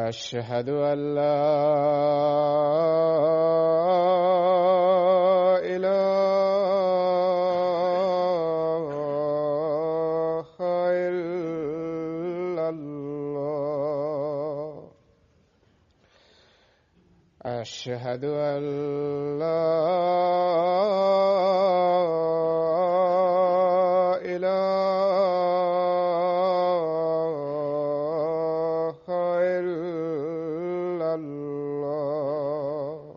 أشهد أن لا إله إلا الله. أشهد أن لا إله إلا الله.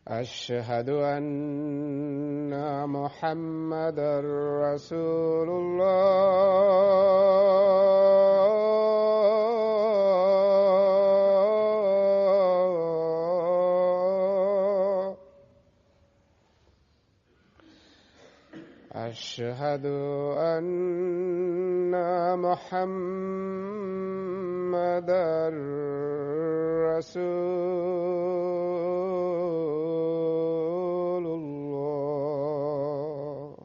أشهد أن محمدًا رسول الله. أشهد أن محمدًا رسول الله.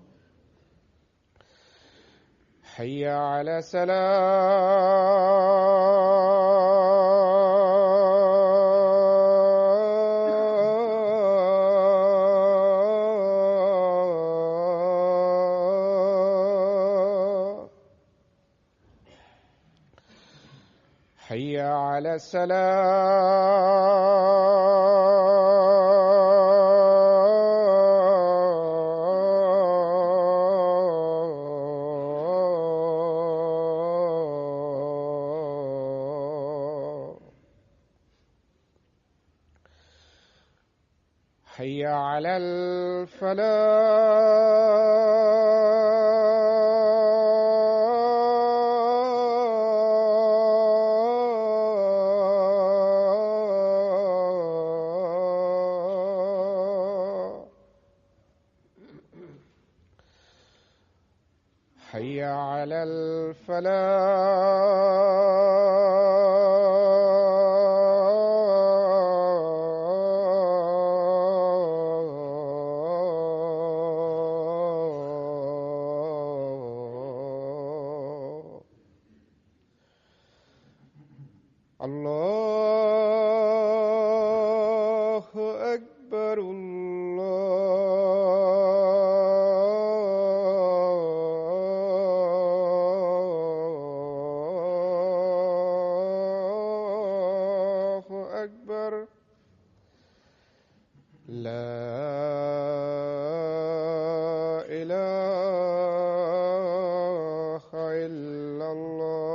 حي على الصلاة. حي على السلام. حي على الفلاح. حي على الفلاح. الله أكبر الله أكبر. لا إله إلا الله.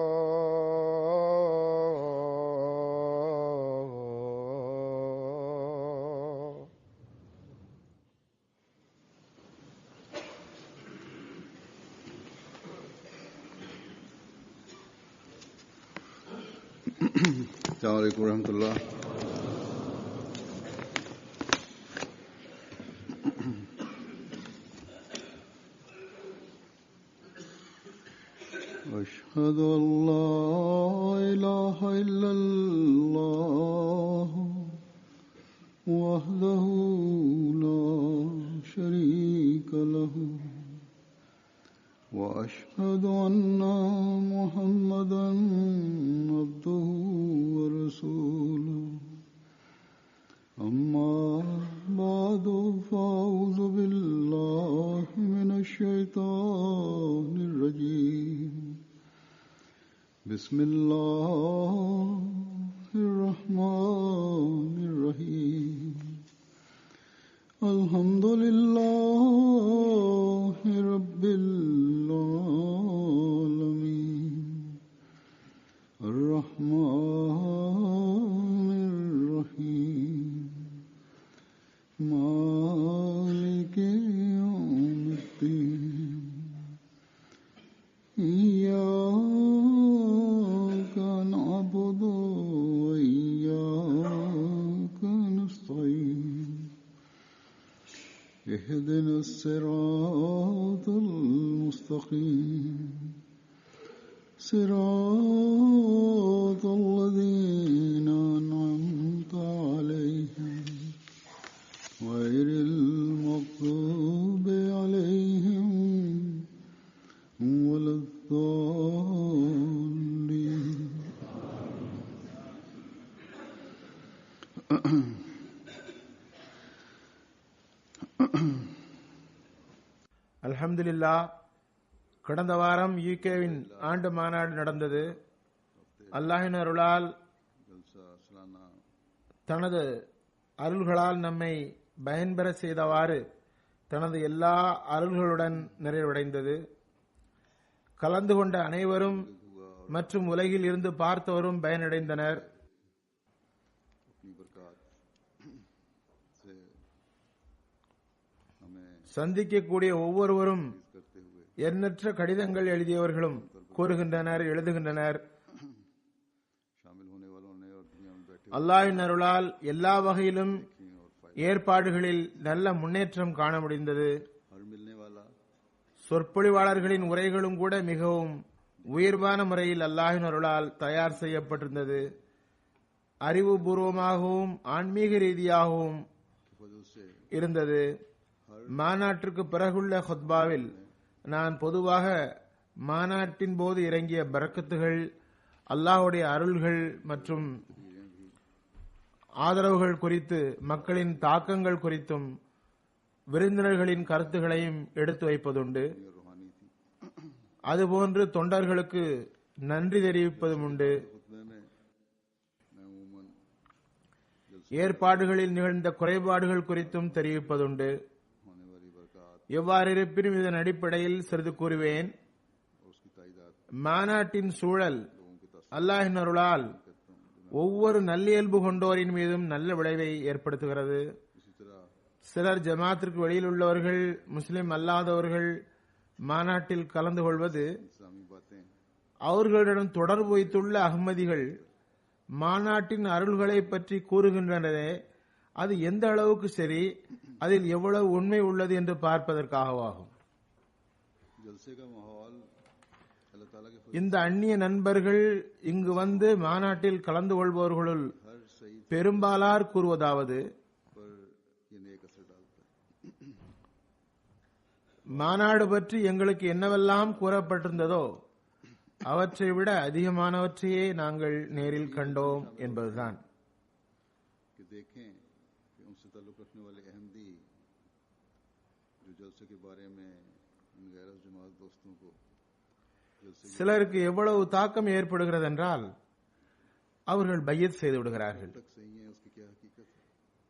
السلام عليكم ورحمة الله. أشهد أن لا إله إلا الله وحده لا شريك له وأشهد أن محمدًا عبده ورسوله. أما بعد فأعوذ بالله من الشيطان الرجيم. بسم الله الرحمن الرحيم. الحمد لله رب العالمين. الرحمن الرحيم. مالك يوم الدين. إياك نعبد وإياك نستعين. اهدنا الصراط المستقيم. صراط الذين أنعمت عليهم غير المغضوب عليهم ولا الضالين. அல்ஹம்துலில்லா. கடந்த வாரம் யூகேவின் ஆண்டு மாநாடு நடந்தது. அல்லாஹின் அருளால் தனது அருள்களால் நம்மை பயன்பெற செய்தவாறு தனது எல்லா அருள்களுடன் நிறைவடைந்தது. கலந்து கொண்ட அனைவரும் மற்றும் உலகில் இருந்து பார்த்தவரும் பயனடைந்தனர். சந்திக்கக்கூடிய ஒவ்வொருவரும் எண்ணற்ற கடிதங்கள் எழுதியவர்களும் கூறுகின்றனர், எழுதுகின்றனர். அல்லாஹ்வின் அருளால் எல்லா வகையிலும் ஏற்பாடுகளில் நல்ல முன்னேற்றம் காண முடிந்தது. சொற்பொழிவாளர்களின் உரைகளும் கூட மிகவும் உயர்வான முறையில் அல்லாஹ்வின் அருளால் தயார் செய்யப்பட்டிருந்தது. அறிவுபூர்வமாகவும் ஆன்மீக ரீதியாகவும் இருந்தது. மாநாட்டிற்கு பிறகுள்ள ஹுத்பாவில் நான் பொதுவாக மாநாட்டின் போது இறங்கிய பரக்கத்துகள், அல்லாஹ்வுடைய அருள்கள் மற்றும் ஆதரவுகள் குறித்து, மக்களின் தாக்கங்கள் குறித்தும் விருந்தினர்களின் கருத்துகளையும் எடுத்து வைப்பதுண்டு. அதுபோன்று தொண்டர்களுக்கு நன்றி தெரிவிப்பதும் உண்டு. ஏற்பாடுகளில் நிகழ்ந்த குறைபாடுகள் குறித்தும் தெரிவிப்பதுண்டு. எவ்வாறு இருப்பினும் இதன் அடிப்படையில் சிறிது கூறுவேன். மாநாட்டின் சூழல் அல்லாஹின் அருளால் ஒவ்வொரு நல்லியல்பு கொண்டோரின் மீதும் நல்ல விளைவை ஏற்படுத்துகிறது. சிலர் ஜமாத்திற்கு வெளியில் உள்ளவர்கள், முஸ்லிம் அல்லாதவர்கள் மாநாட்டில் கலந்து கொள்வது, அவர்களிடம் தொடர்பு வைத்துள்ள அகமதிகள் மாநாட்டின் அருள்களை பற்றி கூறுகின்றனரே, அது எந்த அளவுக்கு சரி, அதில் எவ்வளவு உண்மை உள்ளது என்று பார்ப்பதற்காகவாகும். இந்த அந்நிய நண்பர்கள் இங்கு வந்து மாநாட்டில் கலந்து கொள்பவர்களுள் பெரும்பாலார் கூறுவதாவது, மாநாடு பற்றி எங்களுக்கு என்னவெல்லாம் கூறப்பட்டிருந்ததோ அவற்றை விட அதிகமானவற்றையே நாங்கள் நேரில் கண்டோம் என்பதுதான். சிலருக்கு எவ்வளவு தாக்கம் ஏற்படுகிறது என்றால் அவர்கள் பையத் செய்து விடுகிறார்கள்.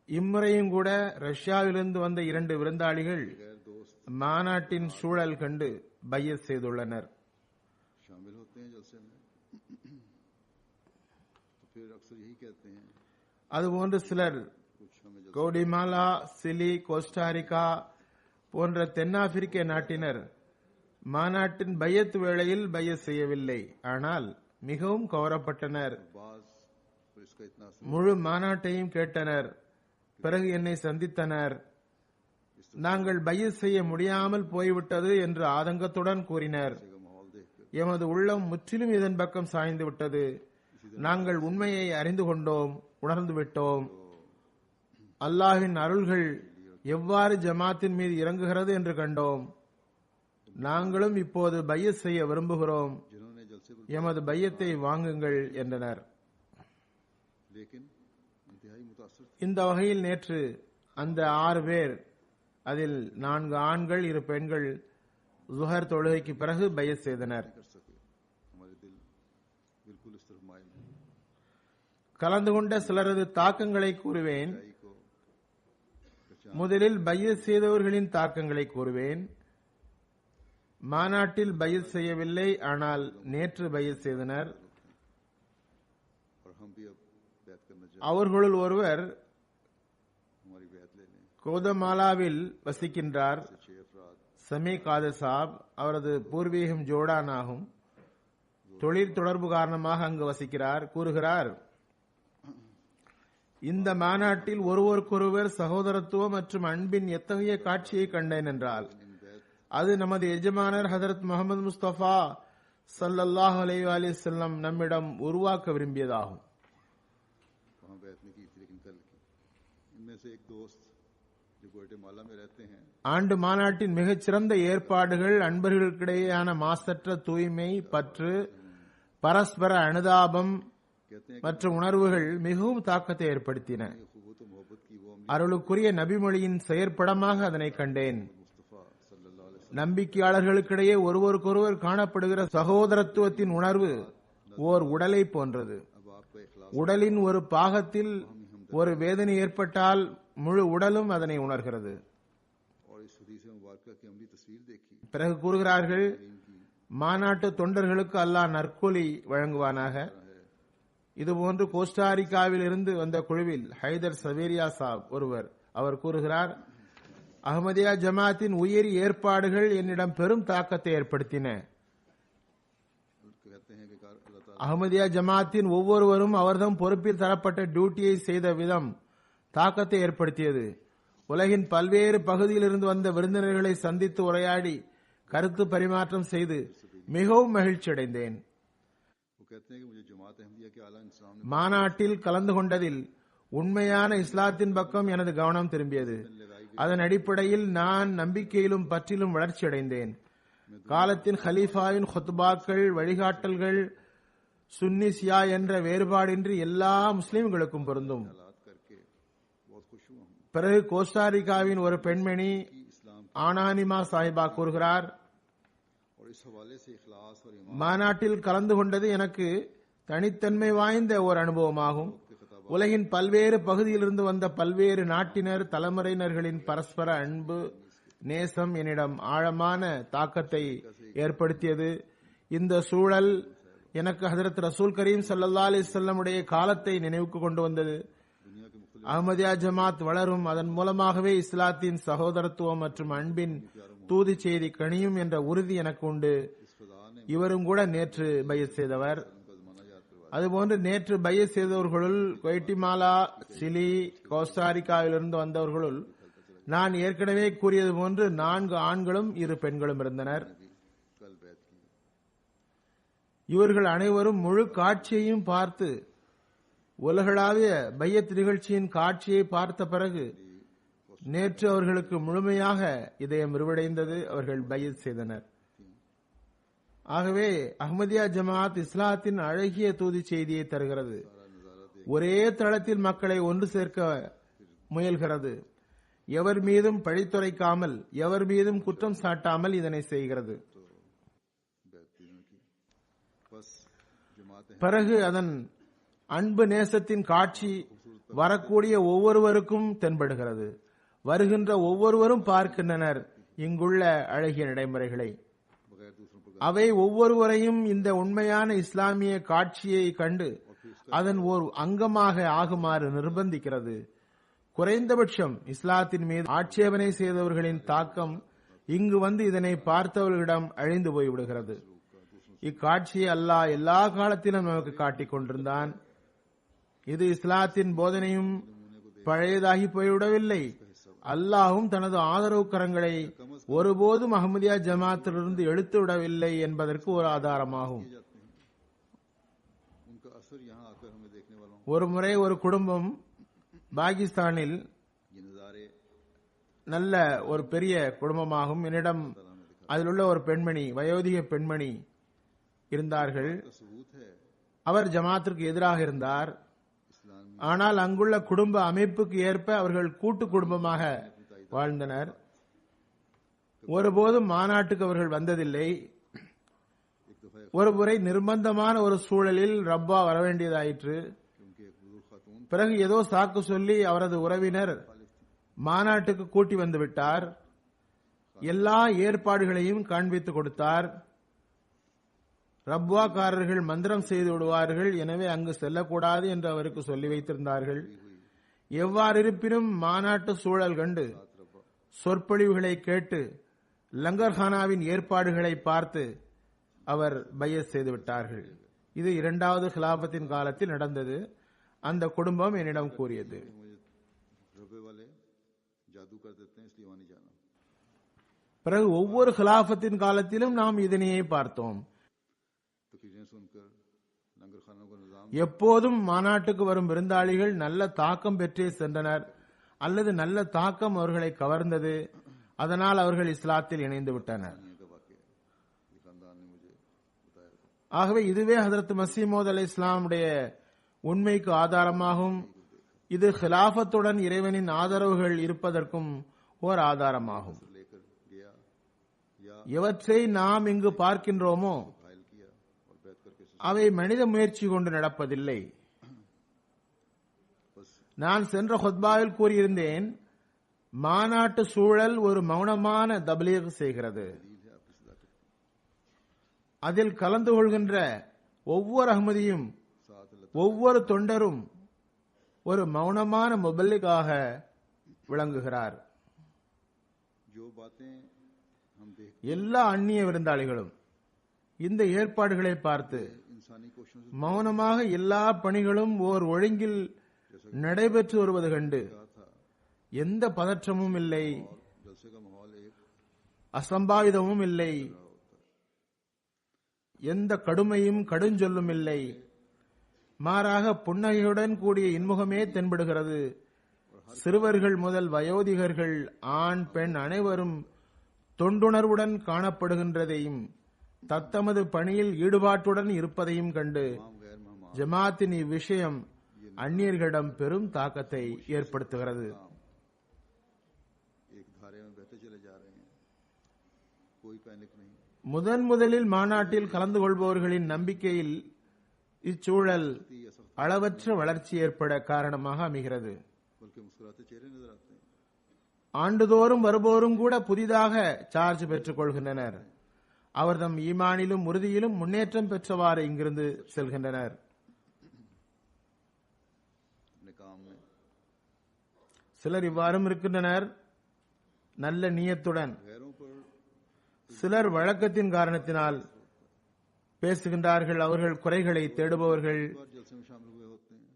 இம்முறையும் கூட ரஷ்யாவிலிருந்து வந்த 2 விருந்தாளிகள் மாநாட்டின் சூழல் கண்டு பையத் செய்துள்ளனர். அதுபோன்று சிலர் கவுடிமாலா, சிலி, கோஸ்டாரிக்கா போன்ற தென்னாப்பிரிக்க நாட்டினர் மாநாட்டின் பையத் வேளையில் பையத் செய்யவில்லை, ஆனால் மிகவும் கவரப்பட்டனர். முழு மாநாட்டையும் கேட்டனர். பிறகு என்னை சந்தித்தனர். நாங்கள் பையத் செய்ய முடியாமல் போய்விட்டது என்று ஆதங்கத்துடன் கூறினர். எமது உள்ளம் முற்றிலும் இதன் பக்கம் சாய்ந்து விட்டது. நாங்கள் உண்மையை அறிந்து கொண்டோம், உணர்ந்து விட்டோம். அல்லாஹ்வின் அருள்கள் எவ்வாறு ஜமாத்தின் மீது இறங்குகிறது என்று கண்டோம். நாங்களும் இப்போது பையத் செய்ய விரும்புகிறோம். எமது பையத்தை வாங்குங்கள் என்றனர். இந்த வகையில் நேற்று அந்த 6 பேர், அதில் 4 ஆண்கள் 2 பெண்கள் zuhar தொழுகைக்கு பிறகு பையத் செய்தனர். கலந்து கொண்ட சிலரது தாக்கங்களை கூறுவேன். முதலில் பையத் செய்தவர்களின் தாக்கங்களை கூறுவேன். மாநாட்டில் பையத் செய்யவில்லை, ஆனால் நேற்று பையத் செய்தனர். அவர்களுள் ஒருவர் கோதமாலாவில் வசிக்கின்றார். சமீ காதர் சாப். அவரது பூர்வீகம் ஜோர்டான் ஆகும். தொழில் தொடர்பு காரணமாக அங்கு வசிக்கிறார். கூறுகிறார், இந்த மாநாட்டில் ஒருவருக்கொருவர் சகோதரத்துவம் மற்றும் அன்பின் எத்தகைய காட்சியை கண்டேன் என்றால் அது நமது எஜமானர் ஹதரத் முகமது முஸ்தபா ஸல்லல்லாஹு அலைஹி வஸல்லம் நம்மிடம் உருவாக்க விரும்பியதாகும். ஆண்டு மாநாட்டின் மிகச்சிறந்த ஏற்பாடுகள் அன்பர்களுக்கிடையேயான மாசற்ற தூய்மை, பற்று, பரஸ்பர அனுதாபம் மற்ற உணர்வுகள் மிகவும் தாக்கத்தை ஏற்படுத்தின. ख़ुबूत व मोहब्बत की वो அருளுக்குரிய நபிமொழியின் செயற்படமாக அதனை கண்டேன். मुस्तफ़ा सल्लल्लाहु अलैहि वसल्लम நம்பிக்கையாளர்களுக்கிடையே ஒருவருக்கொருவர் காணப்படுகிற சகோதரத்துவத்தின் உணர்வு ஓர் உடலை போன்றது. अब आपका इखलास உடலின் ஒரு பாகத்தில் ஒரு வேதனை ஏற்பட்டால் முழு உடலும் அதனை உணர்கிறது. और इस हदीस मुबारक की अमली तस्वीर देखी பிறகு கூறுகிறார்கள், மாநாட்டு தொண்டர்களுக்கு அல்லாஹ் நற்கூலி வழங்குவானாக. இதுபோன்று கோஸ்டாரிக்காவில் இருந்து வந்த குழுவில் ஹைதர் சவேரியா சாப் ஒருவர், அவர் கூறுகிறார், அஹ்மதியா ஜமாத்தின் உயரிய ஏற்பாடுகள் என்னிடம் பெரும் தாக்கத்தை ஏற்படுத்தின. कहते हैं कि अल्लाह ताला அஹ்மதியா ஜமாத்தின் ஒவ்வொருவரும் அவர்தம் பொறுப்பில் தரப்பட்ட டியூட்டியை செய்த விதம் தாக்கத்தை ஏற்படுத்தியது. உலகின் பல்வேறு பகுதியிலிருந்து வந்த விருந்தினர்களை சந்தித்து உரையாடி கருத்து பரிமாற்றம் செய்து மிகவும் மகிழ்ச்சி அடைந்தேன். वो कहते हैं कि मुझे जमात अहमदिया के आला इंसान ने மாநாட்டில் கலந்து கொண்டதில் உண்மையான இஸ்லாத்தின் பக்கம் எனது கவனம் திரும்பியது. அதன் அடிப்படையில் நான் நம்பிக்கையிலும் பற்றிலும் வளர்ச்சி அடைந்தேன். காலத்தின் ஹலீஃபாவின் ஹுத்பாக்கள், வழிகாட்டல்கள் சுன்னி சியா என்ற வேறுபாடின்றி எல்லா முஸ்லிம்களுக்கும் பொருந்தும். हालात करके बहुत खुश हुआ हूँ பிறகு கோஸ்டாரிக்காவின் ஒரு பெண்மணி कि इस्लाम ஆனானிமா சாஹிபா கூறுகிறார், और इस हवाले से इखलास और ईमान மாநாட்டில் கலந்து கொண்டது எனக்கு தனித்தன்மை வாய்ந்த ஒரு அனுபவமாகும். உலகின் பல்வேறு பகுதியிலிருந்து வந்த பல்வேறு நாட்டினர், தலைமுறையினர்களின் பரஸ்பர அன்பு, நேசம் என்னிடம் ஆழமான தாக்கத்தை ஏற்படுத்தியது. இந்த சூழல் எனக்கு ஹஜரத் ரசூல் கரீம் ஸல்லல்லாஹு அலைஹி வஸல்லம் உடைய காலத்தை நினைவுக்கு கொண்டு வந்தது. அஹ்மதியா ஜமாத் வளரும், அதன் மூலமாகவே இஸ்லாத்தின் சகோதரத்துவம் மற்றும் அன்பின் தூது செய்தி கணியும் என்ற உறுதி எனக்கு உண்டு. இவரும் கூட நேற்று பையத் செய்தவர். அதுபோன்று நேற்று பையத் செய்தவர்களுள் குவைட்டிமாலா, சிலி, கோஸ்டாரிக்காவிலிருந்து வந்தவர்களுள் நான் ஏற்கனவே கூறியது போன்று 4 ஆண்களும் 2 பெண்களும் இருந்தனர். कल बैत की இவர்கள் அனைவரும் முழு காட்சியையும் பார்த்து, உலகளாவிய பையத் நிகழ்ச்சியின் காட்சியை பார்த்த பிறகு நேற்று அவர்களுக்கு முழுமையாக இதயம் விரிவடைந்தது. அவர்கள் பையத் செய்தனர். ஆகவே அஹ்மதியா ஜமாத் இஸ்லாத்தின் அழகிய தூதி செய்தியை தருகிறது. ஒரே தளத்தில் மக்களை ஒன்று சேர்க்க முயல்கிறது. எவர் மீதும் பழித்துரைக்காமல், எவர் மீதும் குற்றம் சாட்டாமல் இதனை செய்கிறது. बैत की बस जमात பிறகு அதன் அன்பு நேசத்தின் காட்சி வரக்கூடிய ஒவ்வொருவருக்கும் தென்படுகிறது. வருகின்ற ஒவ்வொருவரும் பார்க்கின்றனர் இங்குள்ள அழகிய நடைமுறைகளை. बगैर दूसरों पर அவை ஒவ்வொருவரையும் இந்த உண்மையான இஸ்லாமிய காட்சியை கண்டு அதன் ஓர் அங்கமாக ஆகுமாறு நிர்பந்திக்கிறது. குறைந்தபட்சம் இஸ்லாத்தின் மீது ஆட்சேபனை செய்தவர்களின் தாக்கம் இங்கு வந்து இதனை பார்த்தவர்களிடம் அழிந்து போய்விடுகிறது. இக்காட்சியை அல்லாஹ் எல்லா காலத்திலும் நமக்கு காட்டிக் கொண்டிருந்தான். இது இஸ்லாத்தின் போதனையும் பழையதாகி போய்விடவில்லை. அல்லாஹும் தனது ஆதரவு கரங்களை ஒருபோதும் அஹ்மதியா ஜமாத்திலிருந்து எடுத்து விடவில்லை என்பதற்கு ஒரு ஆதாரமாகும். उनका असर यहाँ आकर हमें देखने वालों ஒரு முறை ஒரு குடும்பம் பாகிஸ்தானில், ये नज़ारे நல்ல ஒரு பெரிய குடும்பமாகும், என்னிடம் அதில் உள்ள ஒரு பெண்மணி, வயோதிக பெண்மணி இருந்தார்கள். का सबूत है அவர் ஜமாத்திற்கு எதிராக இருந்தார். इस्लाम ஆனால் அங்குள்ள குடும்ப அமைப்புக்கு ஏற்ப அவர்கள் கூட்டு குடும்பமாக வாழ்ந்தனர். ஒருபோதும் மாநாட்டுக்கு அவர்கள் வந்ததில்லை. एक दफा ஒருமுறை நிர்பந்தமான ஒரு சூழலில் ரப்பா வரவேண்டியதாயிற்று. उनके एक बुजुर्ग खातून பிறகு ஏதோ சாக்கு சொல்லி அவரது உறவினர் மாநாட்டுக்கு கூட்டி வந்து விட்டார். எல்லா ஏற்பாடுகளையும் காண்பித்து கொடுத்தார். ரப்வாக்காரர்கள் மந்திரம் செய்து விடுவார்கள், எனவே அங்கு செல்லக்கூடாது என்று அவருக்கு சொல்லி வைத்திருந்தார்கள். எவ்வாறு இருப்பினும் மாநாட்டு சூழல் கண்டு சொற்பொழிவுகளை கேட்டு லங்கர்ஹானாவின் ஏற்பாடுகளை பார்த்து அவர் பையத் செய்து விட்டார்கள். இது 2வது கிலாபத்தின் காலத்தில் நடந்தது. அந்த குடும்பம் என்னிடம் கூறியது. मुझे रबे वाले जादू कर देते हैं इसलिए वहां नहीं जाना। பிறகு ஒவ்வொரு கிலாபத்தின் காலத்திலும் நாம் இதனையே பார்த்தோம். तकरीरें सुनकर लंगर खानों का निजाम எப்போதும் மாநாட்டுக்கு வரும் விருந்தாளிகள் நல்ல தாக்கம் பெற்றே சென்றனர், அல்லது நல்ல தாக்கம் அவர்களை கவர்ந்தது. அதனால் அவர்கள் இஸ்லாத்தில் இணைந்து விட்டனர். का वाक़या है। ये खानदान ने मुझे बताया था। ஆகவே இதுவே ஹதரத் மசீமோத் அலை இஸ்லாமுடைய உண்மைக்கு ஆதாரமாகும். இது ஹிலாஃபத்துடன் இறைவனின் ஆதரவுகள் இருப்பதற்கும் ஓர் ஆதாரமாகும். लेकर गया या எவற்றை நாம் இங்கு பார்க்கின்றோமோ घायल किया और बैत करके அவை மனித முயற்சி கொண்டு நடப்பதில்லை. நான் சென்ற ஹுத்பாவில் கூறியிருந்தேன், மாநாட்டு சூழல் ஒரு மௌனமான தப்லீக் செய்கிறது. அதில் கலந்து கொள்கின்ற ஒவ்வொரு அஹ்மதியும் ஒவ்வொரு தொண்டரும் ஒரு மௌனமான முபல்லிகாக விளங்குகிறார். जो बातें हम देख எல்லா அந்நிய விருந்தாளிகளும் இந்த ஏற்பாடுகளை பார்த்து इंसानी कोशिशों से மௌனமாக எல்லா பணிகளும் ஓர் ஒழுங்கில் நடைபெற்று வருவது கண்டு कहा था எந்த பதற்றமும் இல்லை, जलसे का माहौल एक அசம்பாவிதமும் இல்லை, எந்த கடுமையும் கடுஞ்சொல்லும் இல்லை. மாறாக புன்னகையுடன் கூடிய இன்முகமே தென்படுகிறது. சிறுவர்கள் முதல் வயோதிகர்கள், ஆண் பெண் அனைவரும் தொண்டுணர்வுடன் காணப்படுகின்றதையும் தத்தமது பணியில் ஈடுபாட்டுடன் இருப்பதையும் கண்டு गैर मेहमान ஜமாத்தின் இவ்விஷயம் அந்நியர்களிடம் பெரும் தாக்கத்தை ஏற்படுத்துகிறது. एक धारे में बहते चले जा रहे हैं, कोई पैनिक नहीं, முதலில் மாநாட்டில் கலந்து கொள்பவர்களின் நம்பிக்கையில் இச்சூழல் அளவற்ற வளர்ச்சி ஏற்பட காரணமாக அமைகிறது. बल्कि मुस्कुराते चेहरे नजर आते हैं. ஆண்டுதோறும் வருபவரும் கூட புதிதாக சார்ஜ் பெற்றுக் கொள்கின்றனர். அவர் தம் ஈமானிலும் உறுதியிலும் முன்னேற்றம் பெற்றவாறு இங்கிருந்து செல்கின்றனர். अपने काम में சிலர் இவ்வாறும் இருக்கின்றனர், நல்ல நியத்துடன். गैरों पर சிலர் வழக்கத்தின் காரணத்தினால் பேசுகின்றார்கள். அவர்கள் குறைகளை தேடுபவர்கள். बार जलसे में शामिल हुए होते हैं,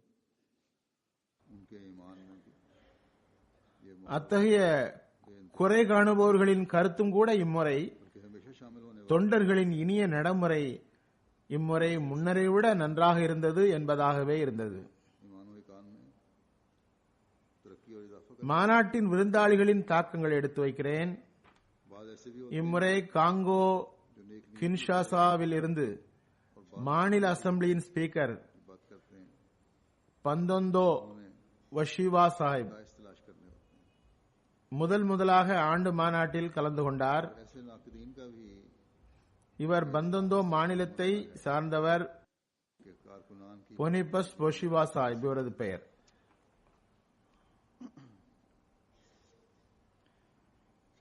उनके ईमान में भी ये அத்தகைய குறை காணுபவர்களின் கருத்தும் கூட இம்முறை बल्कि हमेशा शामिल होने தொண்டர்களின் இனிய நடைமுறை இம்முறை முன்னரை விட நன்றாக இருந்தது என்பதாகவே இருந்தது. ईमानों कान में तरक्की और इजाफा மாநாட்டின் விருந்தாளிகளின் தாக்கங்களை எடுத்து வைக்கிறேன். बाद ऐसे भी இம்முறை காங்கோ கின்ஷாசாவில் இருந்து மாநில அசம்பிளியின் ஸ்பீக்கர் बात करते हैं, பந்தோந்தோ வஷிவா சாஹிப் दाइश तलाश करने होते हैं. முதலாக ஆண்டு மாநாட்டில் கலந்து கொண்டார். ऐसे नाकदीन का भी இவர் பந்தோந்தோ மாநிலத்தை சார்ந்தவர். के कारकुनान की பொனிபஸ் வஷிவா சாஹிப் இவரது பெயர்.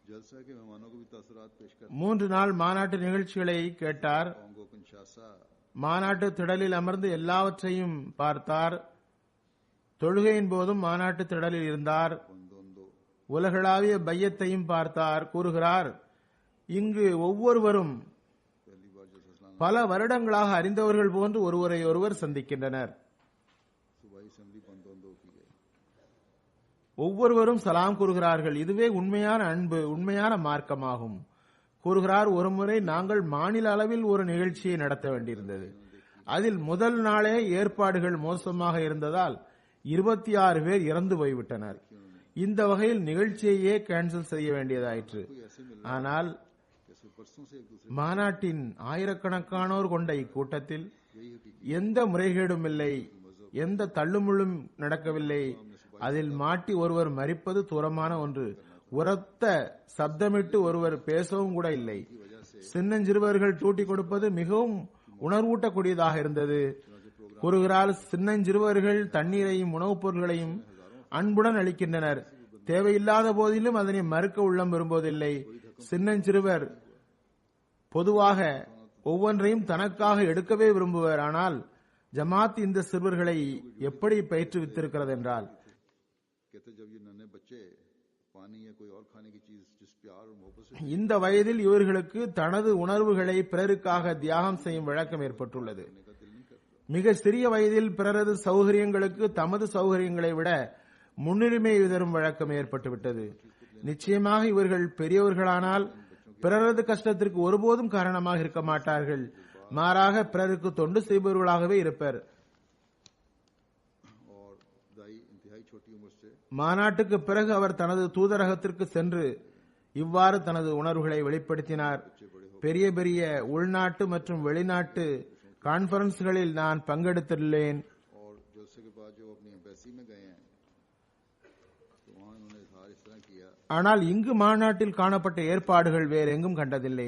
जलसा के मेहमानों को भी तासरात पेश कर 3 நாள் மாநாட்டு நிகழ்ச்சிகளை கேட்டார். कांगो किंशासा மாநாட்டு திடலில் அமர்ந்து எல்லாவற்றையும் பார்த்தார். தொழுகையின் போதும் மாநாட்டு திடலில் இருந்தார். बंदोंदो உலகளாவிய பையத்தையும் பார்த்தார். கூறுகிறார், இங்கு ஒவ்வொருவரும் पहली बार जलसा इस्लाम பல வருடங்களாக அறிந்தவர்கள் போன்று ஒருவரை ஒருவர் சந்திக்கின்றனர். सूबाई असेंबली बंदोंदो की गई. ஒவ்வொருவரும் சலாம் கூறுகிறார்கள். இதுவே உண்மையான அன்பு, உண்மையான மார்க்கமாகும். கூறுகிறார், ஒருமுறை நாங்கள் மாநில அளவில் ஒரு நிகழ்ச்சியை நடத்த வேண்டியிருந்தது. அதில் முதல் நாளே ஏற்பாடுகள் மோசமாக இருந்ததால் 26 பேர் இறந்து போய்விட்டனர். இந்த வகையில் நிகழ்ச்சியையே கேன்சல் செய்ய வேண்டியதாயிற்று. ஆனால் जैसे परसों से एक दूसरे மாநாட்டின் ஆயிரக்கணக்கானோர் கொண்ட இக்கூட்டத்தில் எந்த முறைகேடும் இல்லை, எந்த தள்ளுமுள்ளும் நடக்கவில்லை. அதில் மாட்டி ஒருவர் மரிப்பது தூரமான ஒன்று. உரத்த சப்தமிட்டு ஒருவர் பேசவும் கூட இல்லை. சின்னஞ்சிறுவர்கள் டூட்டி கொடுப்பது மிகவும் உணர்வூட்டக்கூடியதாக இருந்தது. கூறுகிறார், சின்னஞ்சிறுவர்கள் தண்ணீரையும் உணவுப் பொருட்களையும் அன்புடன் அளிக்கின்றனர். தேவையில்லாத போதிலும் அதனை மறுக்க உள்ளம் விரும்புவதில்லை. சின்னஞ்சிறுவர் பொதுவாக ஒவ்வொன்றையும் தனக்காக எடுக்கவே விரும்புவர். ஆனால் ஜமாத் இந்த சிறுவர்களை எப்படி பயிற்றுவித்திருக்கிறது என்றால், कहते जब ये नन्हे बच्चे पानी या कोई और खाने की चीज जिस प्यार और मोहब्बत से இந்த வயதில் இவர்களுக்கு தனது உணர்வுகளை பிறருக்காக தியாகம் செய்யும் வழக்கம் ஏற்பட்டுள்ளது. மிக சிறிய வயதில் பிறரது சௌகரியங்களுக்கு தமது சௌகரியங்களை விட முன்னுரிமை தரும் வழக்கம் ஏற்பட்டுவிட்டது. நிச்சயமாக இவர்கள் பெரியவர்களானால் பிறரது கஷ்டத்திற்கு ஒருபோதும் காரணமாக இருக்க மாட்டார்கள். மாறாக பிறருக்கு தொண்டு செய்பவர்களாகவே இருப்பர். और दाई इंतहाई छोटी उम्र से மாநாட்டுக்கு பிறகு அவர் தனது தூதரகத்திற்கு சென்று இவ்வாறு தனது உணர்வுகளை வெளிப்படுத்தினார். பெரிய பெரிய உள்நாட்டு மற்றும் வெளிநாட்டு கான்பரன்ஸ்களில் நான் பங்கெடுத்துள்ளேன். और जो बाद जो अपनी एम्बेसी में गए हैं तो वहां उन्होंने इजहार इस तरह किया ஆனால் இங்கு மாநாட்டில் காணப்பட்ட ஏற்பாடுகள் வேறு எங்கும் கண்டதில்லை.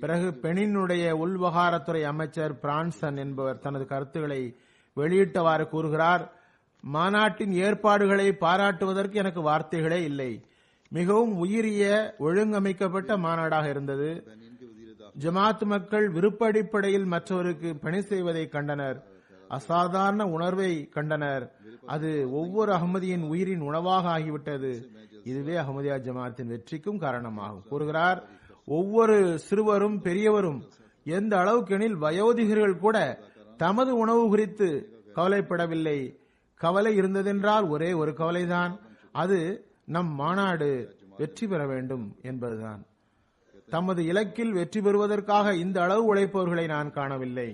பிறகு பெனினுடைய உள்வகாரத்துறை அமைச்சர் பிரான்சன் என்பவர் தனது கருத்துக்களை வெளியிட்டவாறு கூறுகிறார், மாநாட்டின் ஏற்பாடுகளை பாராட்டுவதற்கு எனக்கு வார்த்தைகளே இல்லை. மிகவும் உயரிய ஒழுங்கமைக்கப்பட்ட மாநாடாக இருந்தது. ஜமாத் மக்கள் விருப்ப அடிப்படையில் மற்றவருக்கு பணி செய்வதை கண்டனர், அசாதாரண உணர்வை கண்டனர். அது ஒவ்வொரு அகமதியின் உயிரின் உணவாக ஆகிவிட்டது. இதுவே அகமதியா ஜமாத்தின் வெற்றிக்கும் காரணமாகும் கூறுகிறார். ஒவ்வொரு சிறுவரும் பெரியவரும் எந்த அளவுக்கெனில் வயோதிகர்கள் கூட தமது உணவு குறித்து கவலைப்படவில்லை. கவலை இருந்ததென்றால் ஒரே ஒரு கவலைதான், அது நம் மாநாடு வெற்றி பெற வேண்டும் என்பதுதான். தமது இலக்கில் வெற்றி பெறுவதற்காக இந்த அளவு உழைப்பவர்களை நான் காணவில்லை.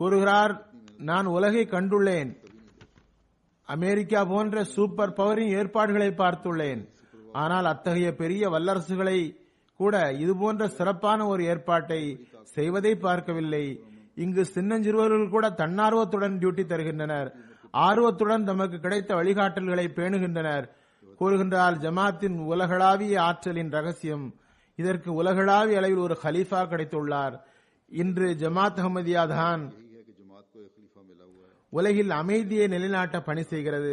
கூறுகிறார், நான் உலகை கண்டுள்ளேன், அமெரிக்கா போன்ற சூப்பர் பவரின் ஏற்பாடுகளை பார்த்துள்ளேன். ஆனால் அத்தகைய பெரிய வல்லரசுகளை கூட இதுபோன்ற சிறப்பான ஒரு ஏற்பாட்டை செய்வதை பார்க்கவில்லை. இங்கு சின்னஞ்சிறுவர்கள் கூட தன்னார்வத்துடன் டியூட்டி தருகின்றனர், ஆர்வத்துடன் தமக்கு கிடைத்த வழிகாட்டல்களை பேணுகின்றனர். கூறுகின்றார், ஜமாத்தின் உலகளாவிய ஆற்றலின் ரகசியம், இதற்கு உலகளாவிய அளவில் ஒரு ஹலீஃபா கிடைத்துள்ளார். இன்று ஜமாத் அஹமதியா தான் உலகில் அமைதியை நிலைநாட்ட பணி செய்கிறது.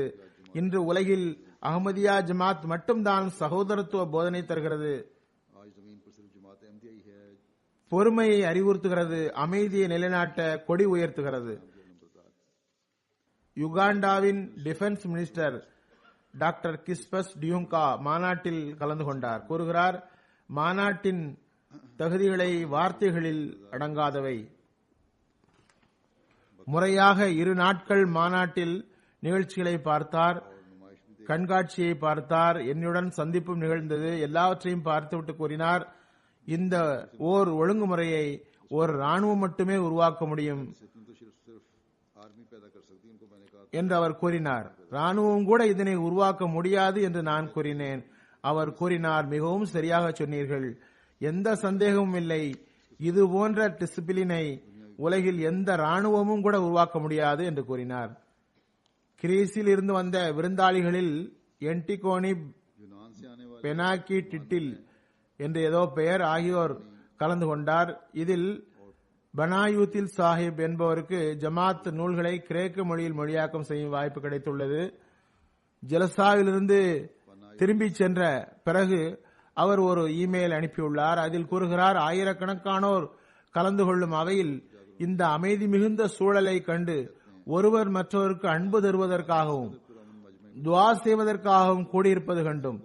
இன்று உலகில் அஹமதியா ஜமாத் மட்டும்தான் சகோதரத்துவ போதனை தருகிறது, பொறுமையை அறிவுறுத்துகிறது, அமைதியை நிலைநாட்ட கொடி உயர்த்துகிறது. யுகாண்டாவின் டிஃபென்ஸ் மினிஸ்டர் டாக்டர் கிஸ்பஸ் டியூங்கா மாநாட்டில் கலந்து கொண்டார். கூறுகிறார், மாநாட்டின் தகுதிகளை வார்த்தைகளில் அடங்காதவை. முறையாக 2 நாட்கள் மாநாட்டில் நிகழ்ச்சிகளை பார்த்தார், கண்காட்சியை பார்த்தார், என்னுடன் சந்திப்பும் நிகழ்ந்தது. எல்லாவற்றையும் பார்த்துவிட்டு கூறினார், இந்த ஓர் ஒழுங்குமுறையை ஒரு ராணுவம் மட்டுமே உருவாக்க முடியும் என்று அவர் கூறினார். ராணுவம் கூட இதனை உருவாக்க முடியாது என்று நான் கூறினேன். அவர் கூறினார், மிகவும் சரியாக சொன்னீர்கள், எந்த சந்தேகமும் இல்லை, இது போன்ற டிசிப்ளினை உலகில் எந்த ராணுவமும் கூட உருவாக்க முடியாது என்று கூறினார். கிரீஸில் இருந்து வந்த விருந்தாளிகளில் என்டிகோனி, பெனாக்கி டிட்டில் என்று ஏதோ பெயர் ஆகியோர் கலந்து கொண்டார். இதில் பனாயூத்தில் சாஹிப் என்பவருக்கு ஜமாத் நூல்களை கிரேக்க மொழியில் மொழியாக்கம் செய்யும் வாய்ப்பு கிடைத்துள்ளது. ஜலசாவிலிருந்து திரும்பி சென்ற பிறகு அவர் ஒரு இமெயில் அனுப்பியுள்ளார். அதில் கூறுகிறார், ஆயிரக்கணக்கானோர் கலந்து கொள்ளும் அவையில் இந்த அமைதி மிகுந்த சூழலை கண்டு ஒருவர் மற்றவருக்கு அன்பு தருவதற்காகவும் துவா செய்வதற்காகவும் கூடியிருப்பது கண்டும்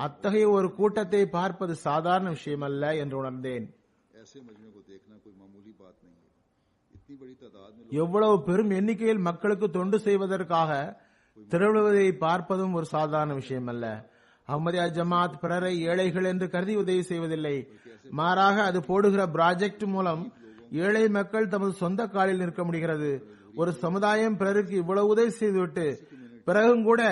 அத்தகைய ஒரு கூட்டத்தை பார்ப்பது சாதாரண விஷயம் அல்ல என்று உணர்ந்தேன். எவ்வளவு பெரும் எண்ணிக்கையில் மக்களுக்கு தொண்டு செய்வதற்காக திரளுவதை பார்ப்பதும் ஒரு சாதாரண விஷயம் அல்ல. அஹ்மதியா ஜமாத் பிறரை ஏழைகள் என்று கருதி உதவி செய்வதில்லை, மாறாக அது போடுகிற ப்ராஜெக்ட் மூலம் ஏழை மக்கள் தமது சொந்த காலில் நிற்க முடிகிறது. ஒரு சமுதாயம் பிறருக்கு இவ்வளவு உதவி செய்துவிட்டு பிறகும் கூட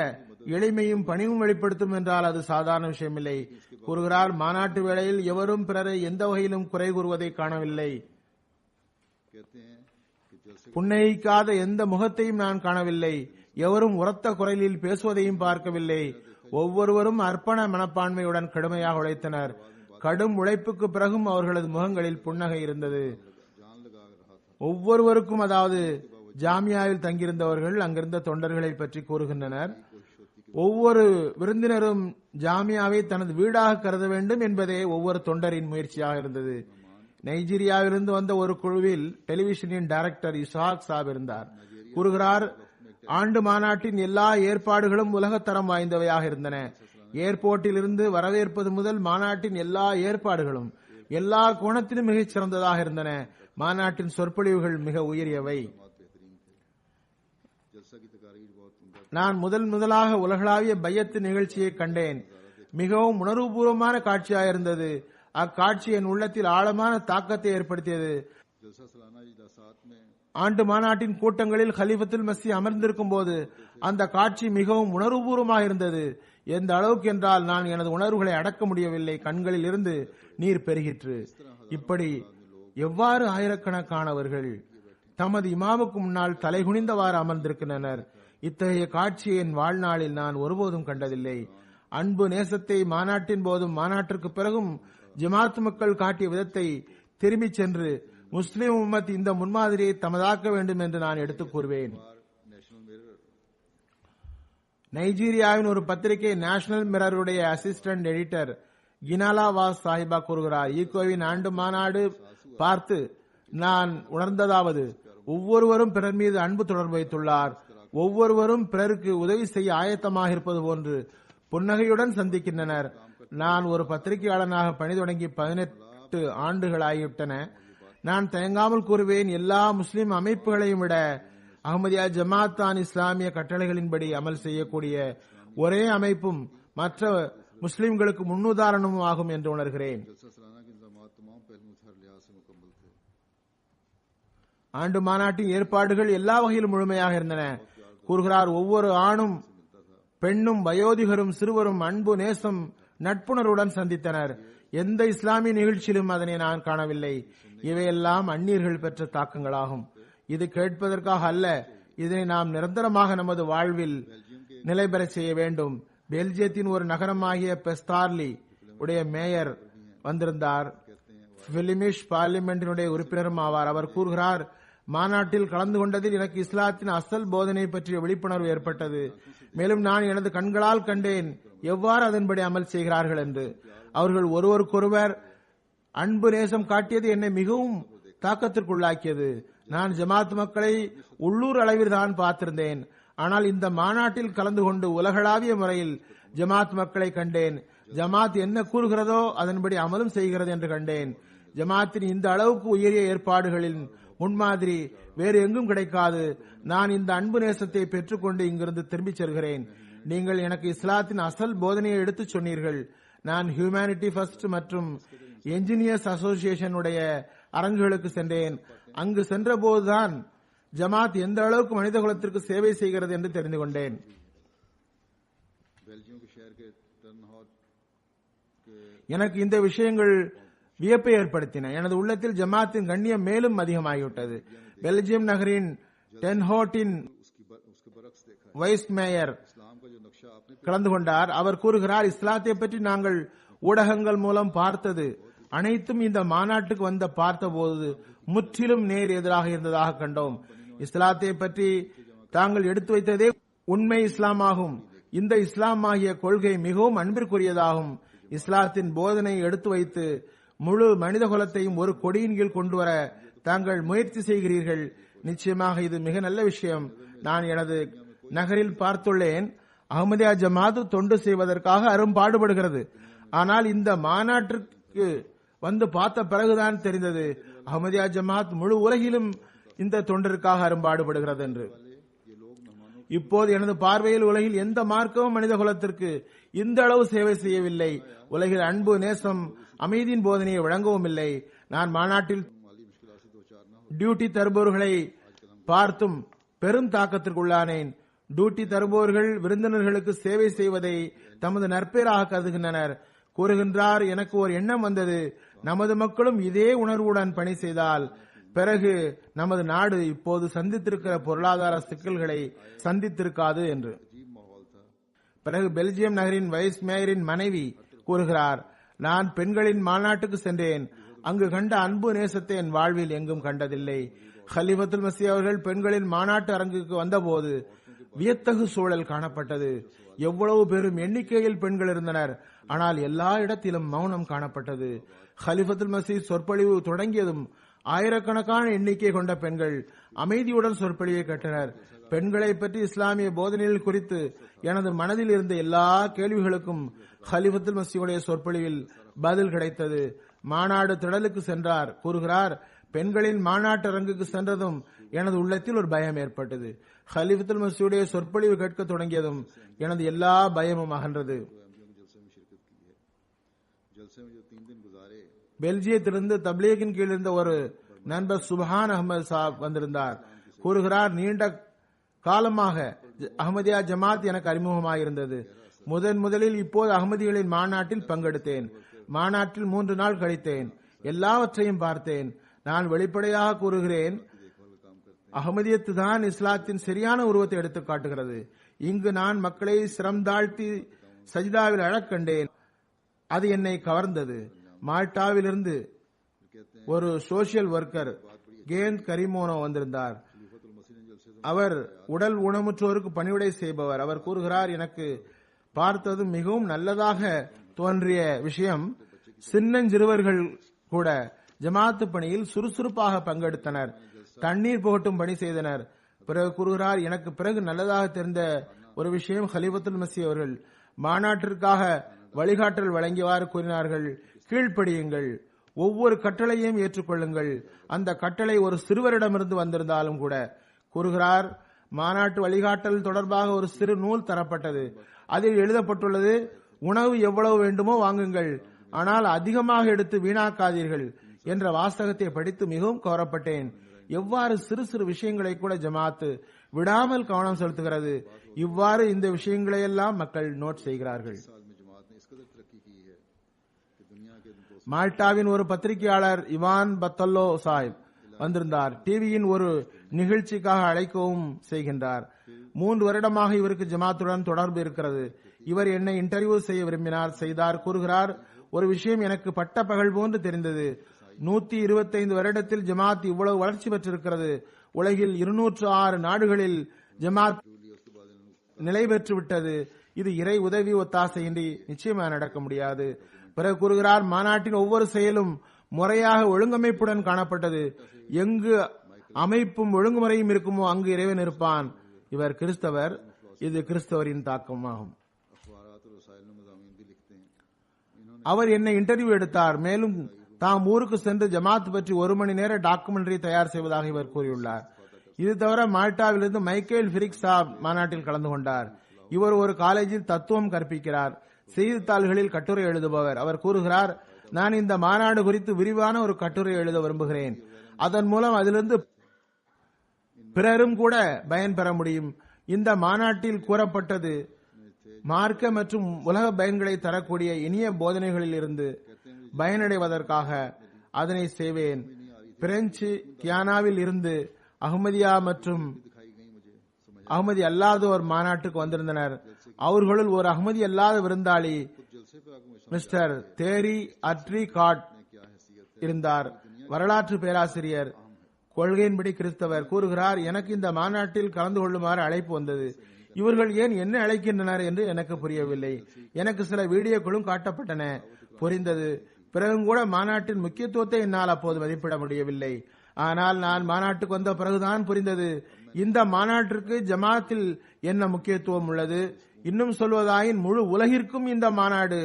எளிமையும் பணிவும் வெளிப்படுத்தும் என்றால் அது சாதாரண விஷயம் இல்லை. கூறுகிறார், மாநாட்டு வேளையில் எவரும் பிறரை எந்த வகையிலும் குறை கூறுவதை காணவில்லை. புன்னகைக்காத எந்த முகத்தையும் நான் காணவில்லை. எவரும் உரத்த குரலில் பேசுவதையும் பார்க்கவில்லை. ஒவ்வொருவரும் அர்ப்பண மனப்பான்மையுடன் கடுமையாக உழைத்தனர். கடும் உழைப்புக்கு பிறகும் அவர்களது முகங்களில் புன்னகை இருந்தது. ஒவ்வொருவருக்கும், அதாவது ஜாமியாவில் தங்கியிருந்தவர்கள் அங்கிருந்த தொண்டர்களை பற்றி கூறுகின்றனர், ஒவ்வொரு விருந்தினரும் ஜாமியாவை தனது வீடாக கருத வேண்டும் என்பதே ஒவ்வொரு தொண்டரின் முயற்சியாக இருந்தது. நைஜீரியாவிலிருந்து வந்த ஒரு குழுவில் டெலிவிஷனின் டைரக்டர் இசாக் சாப் இருந்தார். கூறுகிறார், ஆண்டு மாநாட்டின் எல்லா ஏற்பாடுகளும் உலகத்தரம் வாய்ந்தவையாக இருந்தன. ஏர்போர்ட்டில் இருந்து வரவேற்பது முதல் மாநாட்டின் எல்லா ஏற்பாடுகளும் எல்லா கோணத்திலும் மிகச் சிறந்ததாக இருந்தன. மாநாட்டின் சொற்பொழிவுகள் மிக உயரியவை. நான் முதலாக உலகளாவிய பையத்து நிகழ்ச்சியை கண்டேன். மிகவும் உணர்வுபூர்வமான காட்சியாக இருந்தது. அக்காட்சி என் உள்ளத்தில் ஆழமான தாக்கத்தை ஏற்படுத்தியது. ஆண்டு மாநாட்டின் கூட்டங்களில் ஹலீஃபத்துல் மஸீ அமர்ந்திருக்கும் போது அந்த காட்சி மிகவும் உணர்வுபூர்வமாக இருந்தது. எந்த அளவுக்கு என்றால் நான் எனது உணர்வுகளை அடக்க முடியவில்லை. கண்களில் இருந்து நீர் பெருகிற்று. இப்படி எவ்வாறு ஆயிரக்கணக்கானவர்கள் தமது இமாமுக்கு முன்னால் தலைகுனிந்தவாறு அமர்ந்திருக்கின்றனர். இத்தகைய காட்சியை என் வாழ்நாளில் நான் ஒருபோதும் கண்டதில்லை. அன்பு நேசத்தை மாநாட்டின் போதும் மாநாட்டிற்கு பிறகும் ஜமாத் மக்கள் காட்டிய விதத்தை திரும்பிச் சென்று முஸ்லிம் உம்மத் இந்த முன்மாதிரியை தமதாக்க வேண்டும் என்று நான் எடுத்துக் கூறுவேன். நைஜீரியாவின் ஒரு பத்திரிகை நேஷனல் மிரருடைய அசிஸ்டன்ட் எடிட்டர் கினாலா வாஸ் சாஹிபா கூறுகிறார், ஈகோவின் ஆண்டு மாநாடு பார்த்து நான் உணர்ந்ததாவது, ஒவ்வொருவரும் பிறர் மீது அன்பு தொடர்பு வைத்துள்ளார். ஒவ்வொருவரும் பிறருக்கு உதவி செய்ய ஆயத்தமாக இருப்பது போன்று புன்னகையுடன் சந்திக்கின்றனர். நான் ஒரு பத்திரிகையாளனாக பணி தொடங்கி 18 ஆண்டுகளாகிவிட்டன. நான் தயங்காமல் கூறுவேன், எல்லா முஸ்லிம் அமைப்புகளையும் விட அஹ்மதியா ஜமாத் தான் இஸ்லாமிய கட்டளைகளின்படி அமல் செய்யக்கூடிய ஒரே அமைப்பும் மற்ற முஸ்லிம்களுக்கு முன்னுதாரணமும் ஆகும் என்று உணர்கிறேன். ஆண்டு மாநாட்டின் ஏற்பாடுகள் எல்லா வகையிலும் முழுமையாக இருந்தன. கூறுகிறார், ஒவ்வொரு ஆணும் பெண்ணும் வயோதிகரும் சிறுவரும் அன்பு நேசம் நட்புணர்வுடன் சந்தித்தனர். எந்த இஸ்லாமிய நிகழ்ச்சியிலும் அதனை நான் காணவில்லை. இவையெல்லாம் அந்நியர்கள் பெற்ற தாக்கங்களாகும். இது கேட்பதற்காக அல்ல, இதனை நாம் நிரந்தரமாக நமது வாழ்வில் நிலை பெற செய்ய வேண்டும். பெல்ஜியத்தின் ஒரு நகரமாகிய பெஸ்தார்லி உடைய மேயர் வந்திருந்தார். பிலிமிஷ் பார்லிமெண்டினுடைய உறுப்பினரும் ஆவார். அவர் கூறுகிறார், மாநாட்டில் கலந்து கொண்டதில் எனக்கு இஸ்லாத்தின் அசல் போதனை பற்றிய விழிப்புணர்வு ஏற்பட்டது. மேலும் நான் எனது கண்களால் கண்டேன் எவ்வாறு அதன்படி அமல் செய்கிறார்கள் என்று. அவர்கள் ஒருவருக்கொருவர் அன்பு நேசம் காட்டியது என்னை மிகவும் தாக்கத்திற்குள்ளாக்கியது. நான் ஜமாத் மக்களை உள்ளூர் அளவில் தான் பார்த்திருந்தேன். ஆனால் இந்த மாநாட்டில் கலந்து கொண்டு உலகளாவிய முறையில் ஜமாத் மக்களை கண்டேன். ஜமாத் என்ன கூறுகிறதோ அதன்படி அமலும் செய்கிறது என்று கண்டேன். ஜமாத்தின் இந்த அளவுக்கு உயரிய ஏற்பாடுகளின் முன்மாதிரி வேறு எங்கும் கிடைக்காது. நான் இந்த அன்பு நேசத்தை பெற்றுக்கொண்டு இங்கிருந்து திரும்பிச் செல்கிறேன். நீங்கள் எனக்கு இஸ்லாத்தின் அசல் போதனையை எடுத்துச் சொன்னீர்கள். நான் ஹியூமனிட்டி ஃபர்ஸ்ட் மற்றும் என்ஜினியர்ஸ் அசோசியேஷன் உடைய அரங்குகளுக்கு சென்றேன். அங்கு சென்ற போதுதான் ஜமாத் எந்த அளவுக்கு மனித குலத்திற்கு சேவை செய்கிறது என்று தெரிந்து கொண்டேன். எனக்கு இந்த விஷயங்கள் வியப்பை ஏற்படுத்தின. எனது உள்ளத்தில் ஜமாத்தின் கண்ணியம் மேலும் அதிகமாகிவிட்டது. பெல்ஜியம் நகரின் டென்ஹோட்டின் வைஸ் மேயர் கலந்து கொண்டார். அவர் கூறுகிறார், இஸ்லாத்தை பற்றி நாங்கள் ஊடகங்கள் மூலம் பார்த்தது அனைத்தும் இந்த மாநாட்டுக்கு வந்த பார்த்தபோது முற்றிலும் நேர் எதிராக இருந்ததாக கண்டோம். இஸ்லாத்தை பற்றி தாங்கள் எடுத்து வைத்ததே உண்மை இஸ்லாமாகும். இந்த இஸ்லாம் ஆகிய கொள்கை மிகவும் அன்பிற்குரியதாகும். இஸ்லாத்தின் போதனை எடுத்து வைத்து முழு மனித குலத்தையும் ஒரு கொடியின் கீழ் கொண்டு வர தாங்கள் முயற்சி செய்கிறீர்கள். நிச்சயமாக இது மிக நல்ல விஷயம். நான் எனது நகரில் பார்த்துள்ளேன். அஹ்மதியா ஜமாத் தொண்டு செய்வதற்காக அரும்பாடுபடுகிறது. ஆனால் இந்த மாநாட்டிற்கு வந்து பார்த்த பிறகுதான் தெரிந்தது அஹ்மதியா ஜமாத் முழு உலகிலும் இந்த தொண்டிற்காக அரும்பாடுபடுகிறது என்று. இப்போது எனது பார்வையில் உலகில் எந்த மார்க்கமும் மனித குலத்திற்கு இந்த அளவு சேவை செய்யவில்லை. உலகில் அன்பு நேசம் அமைதியின் போதனையை வழங்கவும் இல்லை. நான் மாநாட்டில் டியூட்டி தருபவர்களை பார்த்தும் பெரும் தாக்கத்திற்குள்ளானேன். டியூட்டி தருபவர்கள் விருந்தினர்களுக்கு சேவை செய்வதை தமது நற்பேராக கருதுகின்றனர். கூறுகின்றார், எனக்கு ஒரு எண்ணம் வந்தது, நமது மக்களும் இதே உணர்வுடன் பணி செய்தால் பிறகு நமது நாடு இப்போது சந்தித்திருக்கிற பொருளாதார சிக்கல்களை சந்தித்திருக்காது என்று. பிறகு பெல்ஜியம் நகரின் வைஸ் மேயரின் மனைவி கூறுகிறார், நான் பெண்களின் மாநாட்டுக்கு சென்றேன். அங்கு கண்ட அன்பு நேசத்தை என் வாழ்வில் எங்கும் கண்டதில்லை. ஹலிஃபத்துல் மஸீஹ் அவர்கள் பெண்களின் மாநாட்டு அரங்குக்கு வந்தபோது வியத்தகு சூழல் காணப்பட்டது. எவ்வளவு பெரும் எண்ணிக்கையில் பெண்கள் இருந்தனர். ஆனால் எல்லா இடத்திலும் மௌனம் காணப்பட்டது. ஹலிஃபத்துல் மஸீஹ் சொற்பொழிவு தொடங்கியதும் ஆயிரக்கணக்கான எண்ணிக்கை கொண்ட பெண்கள் அமைதியுடன் சொற்பொழிவை கேட்டனர். பெண்களை பற்றி இஸ்லாமிய போதனைகள் குறித்து எனது மனதில் இருந்த எல்லா கேள்விகளுக்கும் ஹலிஃபத்துல் மஸீஹுடைய சொற்பொழிவில் பதில் கிடைத்தது. மாநாடு திடலுக்கு சென்றார். கூறுகிறார், பெண்களின் மாநாட்டு அரங்குக்கு சென்றதும் எனது உள்ளத்தில் ஒரு பயம் ஏற்பட்டது. ஹலிஃபத்துல் மஸீஹுடைய சொற்பொழிவு கேட்க தொடங்கியதும் எனது எல்லா பயமும் அகன்றது. பெல்ஜியத்திலிருந்து தப்லீகின் கீழ் இருந்த ஒரு நண்பர் சுபஹான் அஹமது சாப் வந்திருந்தார். கூறுகிறார், நீண்ட காலமாக அஹ்மதியா ஜமாத் எனக்கு அறிமுகமாக இருந்தது. முதலில் இப்போது அஹ்மதிகளின் மாநாட்டில் பங்கெடுத்தேன். மாநாட்டில் 3 நாள் கழித்தேன். எல்லாவற்றையும் பார்த்தேன். நான் வெளிப்படையாக கூறுகிறேன், அகமதியத்து தான் இஸ்லாத்தின் சரியான உருவத்தை எடுத்து காட்டுகிறது. இங்கு நான் மக்களை சிரம் தாழ்த்தி சஜிதாவில் அழக் கண்டேன். அது என்னை கவர்ந்தது. மால்டாவிலிருந்து ஒரு சோசியல் ஒர்க்கர் கேந்த் கரிமோனோ வந்திருந்தார். அவர் உடல் ஊனமுற்றோருக்கு பணிவிடை செய்பவர். அவர் கூறுகிறார், எனக்கு பார்த்தது மிகவும் நல்லதாக தோன்றிய விஷயம், சின்னஞ்சிறுவர்கள் கூட ஜமாத்து பணியில் சுறுசுறுப்பாக பங்கெடுத்தனர், தண்ணீர் புகட்டும் பணி செய்தனர். பிறகு கூறுகிறார், எனக்கு பிறகு நல்லதாக தெரிந்த ஒரு விஷயம், ஹலீஃபத்துல் மஸீஹ் அவர்கள் மாநாட்டிற்காக வழிகாட்டல் வழங்கியவாறு கூறினார்கள், கீழ்ப்படியுங்கள், ஒவ்வொரு கட்டளையையும் ஏற்றுக்கொள்ளுங்கள். அந்த கட்டளை ஒரு சிறுவரிடமிருந்து வந்திருந்தாலும் கூட. கூறுகிறார், மாநாட்டு வழிகாட்டல் தொடர்பாக ஒரு சிறு நூல் தரப்பட்டது. அதில் எழுதப்பட்டுள்ளது, உணவு எவ்வளவு வேண்டுமோ வாங்குங்கள், ஆனால் அதிகமாக எடுத்து வீணாக்காதீர்கள் என்ற வாசகத்தை படித்து மிகவும் கவரப்பட்டேன். எவ்வாறு சிறு சிறு விஷயங்களை கூட ஜமாத்து விடாமல் கவனம் செலுத்துகிறது. இவ்வாறு இந்த விஷயங்களையெல்லாம் மக்கள் நோட் செய்கிறார்கள். மால்டாவின் ஒரு பத்திரிகையாளர் இவான் பத்தல்லோ சாஹிப் வந்திருந்தார். டிவியின் ஒரு நிகழ்ச்சிக்காக அழைக்கவும் செய்கின்றார். 3 வருடமாக இவருக்கு ஜமாத்துடன் தொடர்பு இருக்கிறது. இவர் என்னை இன்டர்வியூ செய்ய விரும்பினார், செய்தார். கூறுகிறார், ஒரு விஷயம் எனக்கு பட்ட பகல் போன்று தெரிந்தது. 125 வருடத்தில் ஜமாத் இவ்வளவு வளர்ச்சி பெற்றிருக்கிறது. உலகில் 206 நாடுகளில் ஜமாத் நிலை பெற்றுவிட்டது. இது இறை உதவி ஒத்தாசையின்றி நிச்சயமாக நடக்க முடியாது. பிறகு கூறுகிறார், மாநாட்டின் ஒவ்வொரு செயலும் முறையாக ஒழுங்கமைப்புடன் காணப்பட்டது. எங்கு அமைப்பும் ஒழுங்குமுறையும் இருக்குமோ அங்கு இறைவன் இருப்பான். இவர் கிறிஸ்தவர். இது கிறிஸ்தவரின் தாக்கமாகும். அவர் என்னை இன்டர்வியூ எடுத்தார். மேலும் தாம் ஊருக்கு சென்று ஜமாத் பற்றி 1 மணி நேர டாக்குமெண்டரி தயார் செய்வதாக இவர் கூறியுள்ளார். இது தவிர மால்டாவிலிருந்து மைக்கேல் ஃபிரிக் சாப் மாநாட்டில் கலந்து கொண்டார். இவர் ஒரு காலேஜில் தத்துவம் கற்பிக்கிறார், செய்தித்தாள்களில் கட்டுரை எழுதுபவர். அவர் கூறுகிறார், நான் இந்த மாநாடு குறித்து விரிவான ஒரு கட்டுரை எழுத விரும்புகிறேன். அதன் மூலம் அதிலிருந்து பிறரும் கூட பயன்பெற முடியும். இந்த மாநாட்டில் கூறப்பட்டது மார்க்க மற்றும் உலக பயன்களை தரக்கூடிய இனிய போதனைகளில் இருந்து பயனடைவதற்காக அதனை செய்வேன். பிரெஞ்சு கியானாவில் இருந்து அஹ்மதியா மற்றும் அஹ்மதி அல்லாதோர் மாநாட்டுக்கு வந்திருந்தனர். அவர்களுள் ஒரு அஹ்மதி அல்லாத விருந்தாளி மிஸ்டர் தேரி அட்ரி காட் இருந்தார். வரலாற்று பேராசிரியர், கொள்கையின்படி கிறிஸ்தவர். கூறுகிறார், எனக்கு இந்த மாநாட்டில் கலந்து கொள்ளுமாறு அழைப்பு வந்தது. இவர்கள் ஏன் என்ன அழைக்கின்றனர் என்று எனக்கு புரியவில்லை. எனக்கு சில வீடியோக்களும் காட்டப்பட்டன, புரிந்தது. பிறகும் கூட மாநாட்டின் முக்கியத்துவத்தை என்னால் அப்போது மதிப்பிட முடியவில்லை. ஆனால் நான் மாநாட்டுக்கு வந்த பிறகுதான் புரிந்தது, இந்த மாநாட்டிற்கு ஜமாத்தில் என்ன முக்கியத்துவம் உள்ளது. இன்னும் சொல்வதாயின் முழு உலகிற்கும் இந்த மாநாடு